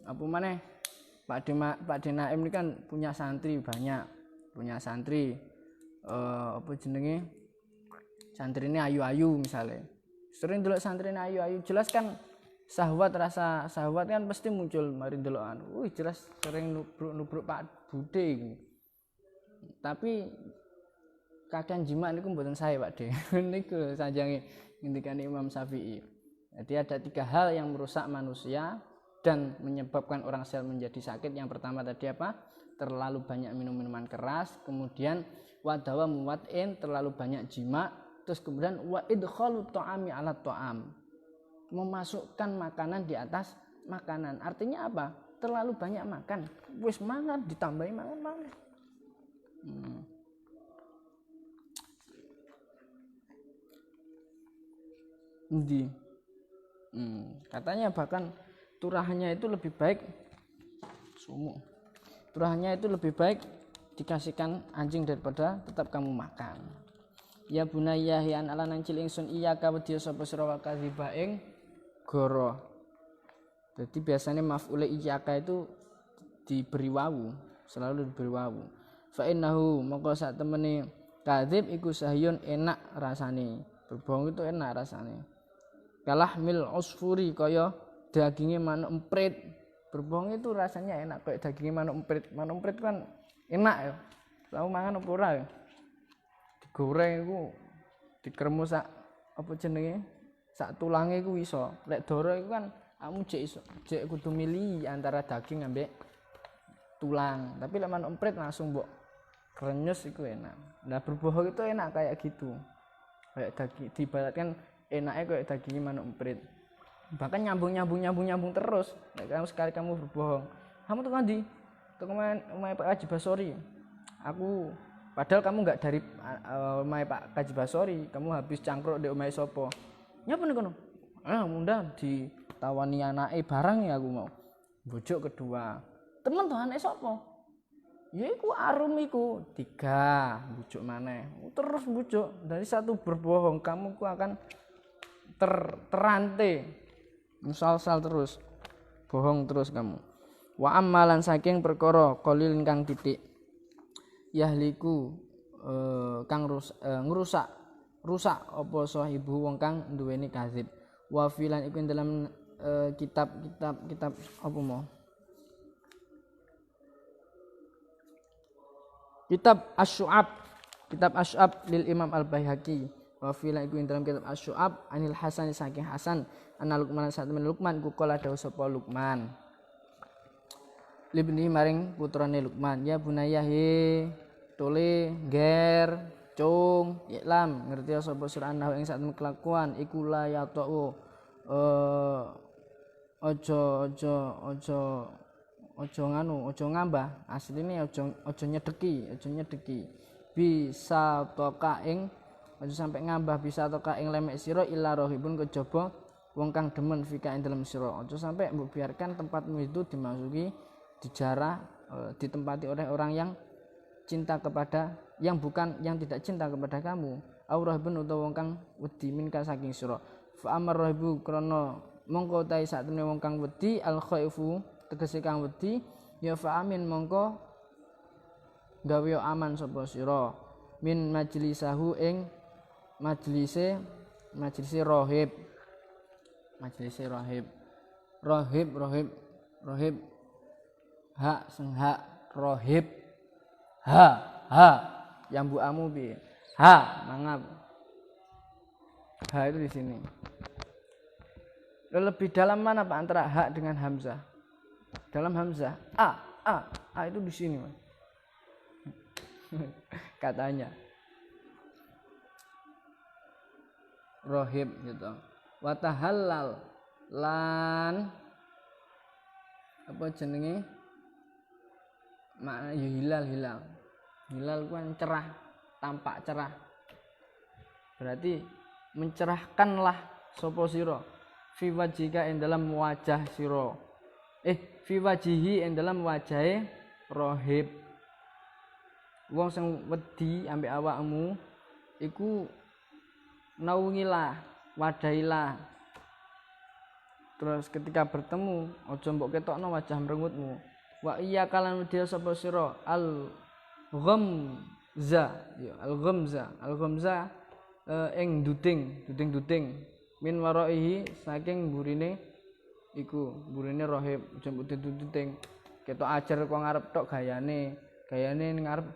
Apa maneh Pak De Naim ini kan punya santri banyak, apa jenenge, santri ini ayu-ayu misalnya, sering delok santri ini ayu-ayu, jelas kan rasa syahwat kan pasti muncul mari delokan. Jelas sering nubruk Pak Bude. Tapi kakean jima niku mboten sae Pak De. Niku sajange ngendikane Imam Syafi'i. Jadi ada 3 hal yang merusak manusia dan menyebabkan orang sehat menjadi sakit. Yang pertama tadi apa? Terlalu banyak minum minuman keras, kemudian wadawa muwatin, terlalu banyak jima, terus kemudian wa idkhalu ta'ami ala ta'am, memasukkan makanan di atas makanan. Artinya apa? Terlalu banyak makan, wis mangan ditambahi mangan. Katanya bahkan turahannya itu lebih baik dikasihkan anjing daripada tetap kamu makan. Ya bunayya hian ala nang cilik ingsun iya ka wedya sapa sira wa kadhiba ing goro. Jadi biasanya maf'ul iyyaka itu diberi wawu, selalu diberi wawu. Fa innahu mongko sak temene kadzib iku sahyun enak rasane. Berbohong itu enak rasane. Kalah mil usfuri kaya dagingnya manuk emprit. Berbohong itu rasanya enak kayak dagingnya manuk emprit. Manuk emprit kan enak ya. Tahu mangan apa ora ya? Digoreng iku dikremu sak apa jenenge? Sak tulange iku iso. Lek doro iku kan kamu jek kudu milih antara daging ambek tulang. Tapi lek manuk emprit langsung mbok krenyes iku enak. Nah, berbohong itu enak kayak gitu. Kayak daging diibaratkan enaknya kayak daging manuk emprit. Bahkan nyambung terus. Nek kamu sekali kamu berbohong, kamu tuh ndi? Tuh omahe Pak Haji Basori. Aku padahal kamu enggak dari omahe Pak Haji Basori, kamu habis cangkruk di omahe sapa? Nyapa nih kono? Munda ditawani anake barang ya aku mau. Bojo kedua. Temen tuh anake sapa? Ya iku Arum iku. 3 bujuk maneh. Terus bujuk. Dari satu berbohong kamu akan terrantai. Musal-sal terus. Bohong terus kamu. Wa ammalan saking perkara qalil kang titik. Yahliku kang rusak apa sahibu wong kang duweni kadzib. Wa filan iku dalam kitab apa mau? Kitab Asy-Syu'ab lil Imam Al-Baihaqi. Wa filan iku dalam kitab Asy-Syu'ab anil Hasan saking Hasan ana Luqman saat Luqman ku kala dawuh sapa Luqman. Libni maring putrane Luqman, ya bunayya he tole ger cung iklam ngerti sapa sira ana ing sak kelakuan iku la ya ta'u ojo ngambah, asline ojo nyedeki bisa toka ing ojo sampai ngambah bisa toka ing lemek sira illa rohibun kejaba wong kang demen fika ing dalem sira. Aja sampai mbok biarkan tempatmu itu dimasuki, dijarah, ditempati oleh orang yang cinta kepada yang tidak cinta kepada kamu. Aurahbun utawa wong kang wedi minka saking sira. Fa amar rahibu krana mongko ta'i saktemene wong kang wedi al khaifu tegese kang wedi ya fa amin mongko gawe aman sapa sira min majlisahu ing majlise rahib hak sing hak rahib ha yang bu amu piye mangap ha itu di sini. Lebih dalam mana Pak antara hak dengan hamzah? Dalam hamzah a itu di sini Mas. Katanya rohib gitu. Watahallal lan apa jenenge makna ya hilal kan cerah, tampak cerah, berarti mencerahkanlah sapa sira fi wajhika ing dalam wajah sira fi wajihi ing dalam wajahe rohib. Wong sing wedi ambek awakmu iku naungilah, wadahilah. Terus ketika bertemu aja mbok ketokno wajah mrengutmu. Wa iya kalan medya sapa sira al ghamza ing duting min waraihi saking burine rohib. Aja mbok duting ketok ajar kok ngarep tok gayane ning ngarep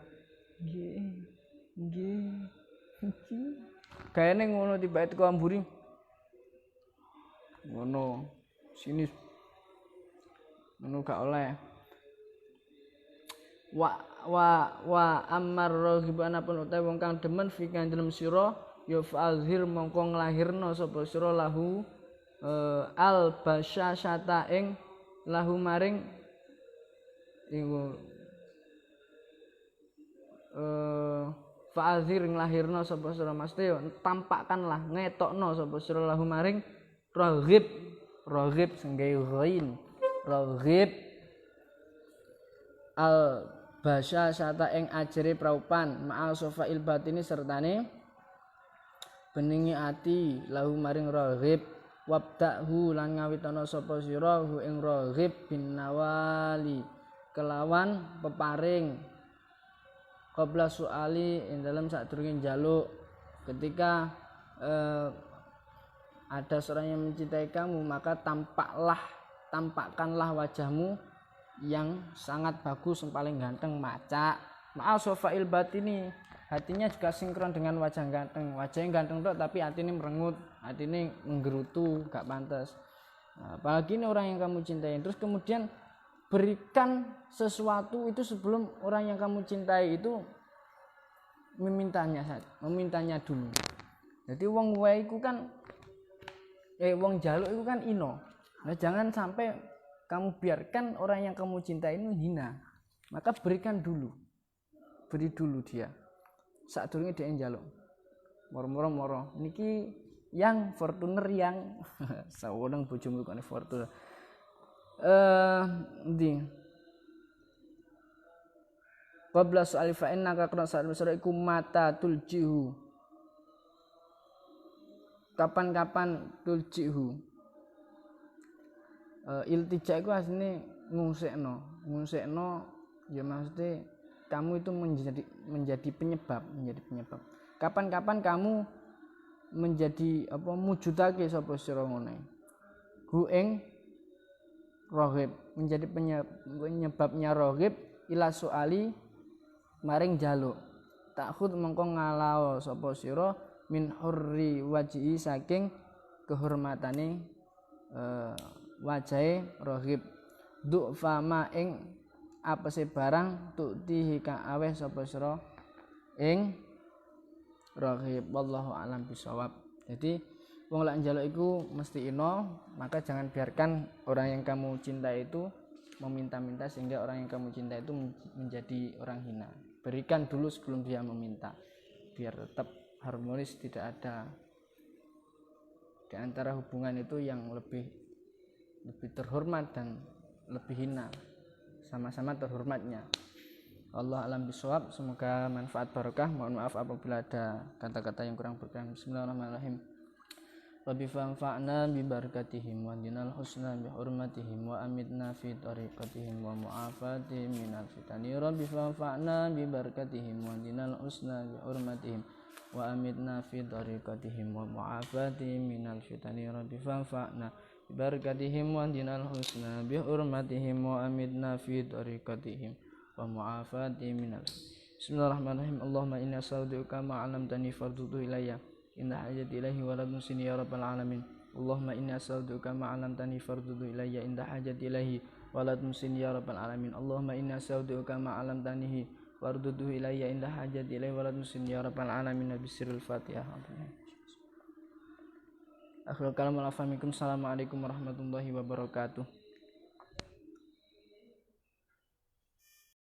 nggih gayane ngono tiba teko amburi ngono sini ngono gak oleh. wa ammar raghibana pun utawa wong kang demen fi kang dalem sira ya fa'zhir mongko nglahirna sapa sira lahu al basyasata ing lahu maring iku fa'zhir nglahirna sapa sira mesti yo tampakkanlah ngetokno sapa sira lahu maring raghib sing gawe ghain raghib al basyasata ing ajre praupan ma'al sofail batini sertane beningi ati lahu maring raghib wabdahu lan ngawitana sapa sira hu ing raghib bin nawali kelawan peparing qabla suali ing dalam sadurunge njaluk. Ketika ada seorang yang mencintai kamu maka tampakkanlah wajahmu yang sangat bagus, yang paling ganteng, maca ma'al sofail batini, hatinya juga sinkron dengan wajah ganteng. Wajahnya ganteng tok tapi hatinya merengut, hatinya menggerutu, gak pantas. Apalagi ini orang yang kamu cintai. Terus kemudian berikan sesuatu itu sebelum orang yang kamu cintai itu memintanya dulu. Jadi wong wae iku kan wong jaluk itu kan ino. Nah, jangan sampai kamu biarkan orang yang kamu cintai itu hina. Maka beri dulu dia. Sadurunge dia njaluk. Moro-moro niki yang Fortuner yang sawonang bojomu kok Fortuner. Ndi. Qabla su'ali fa innaka qad sa'al iku mata tuljihu. Kapan-kapan tuljihu. Iltija itu aslinya ngungsekno ya maksudnya kamu itu menjadi penyebab. Kapan-kapan kamu menjadi mujudake sapa sira ngene hu ing raghib, menjadi penyebabnya raghib ila suali maring jaluk takhud mengko ngalao sapa sira min hurri wajhi saking kehormatane wajahe raghib du fama ing apese barang tukti kang aweh sapa sira ing raghib. Wallahu alam bisawab. Jadi wong lek njaluk iku mesti ino, maka jangan biarkan orang yang kamu cintai itu meminta-minta sehingga orang yang kamu cintai itu menjadi orang hina. Berikan dulu sebelum dia meminta biar tetap harmonis, tidak ada Di antara hubungan itu yang lebih terhormat dan lebih hina, sama-sama terhormatnya. Allah alam bisawab, semoga manfaat barokah. Mohon maaf apabila ada kata-kata yang kurang berkenan. Bismillahirrahmanirrahim. Rabbi fanfa'na bi barakatihim wa dinal husna bi hurmatihim wa amitna fi tariqatihim wa mu'afatihim minal fitani. Rabbi fanfa'na bi barakatihim wa dinal husna bi hurmatihim wa amitna fi tariqatihim wa mu'afatihim minal fitani. Rabbi fanfa'na bi barakatihim wa dinal husna bi hurmatihim wa amitna fi tariqatihim wa mu'afatihim minal. Bismillahirrahmanirrahim. Allahumma inni as'aluka ma 'allamtani fardudu ilayya inna hajati ilaihi wa la tusini ya rabbal alamin. Allahumma inni as'aluka ma 'allamtani fardudu ilayya inda hajati ilaihi wa la tusini ya rabbal alamin. Allahumma inni as'aluka ma 'allamtanihi fardudu ilayya inda hajati ilaihi wa la tusini ya rabbal alamin. Bisirul Fatihah. Akhirul kalam. Assalamualaikum warahmatullahi wabarakatuh.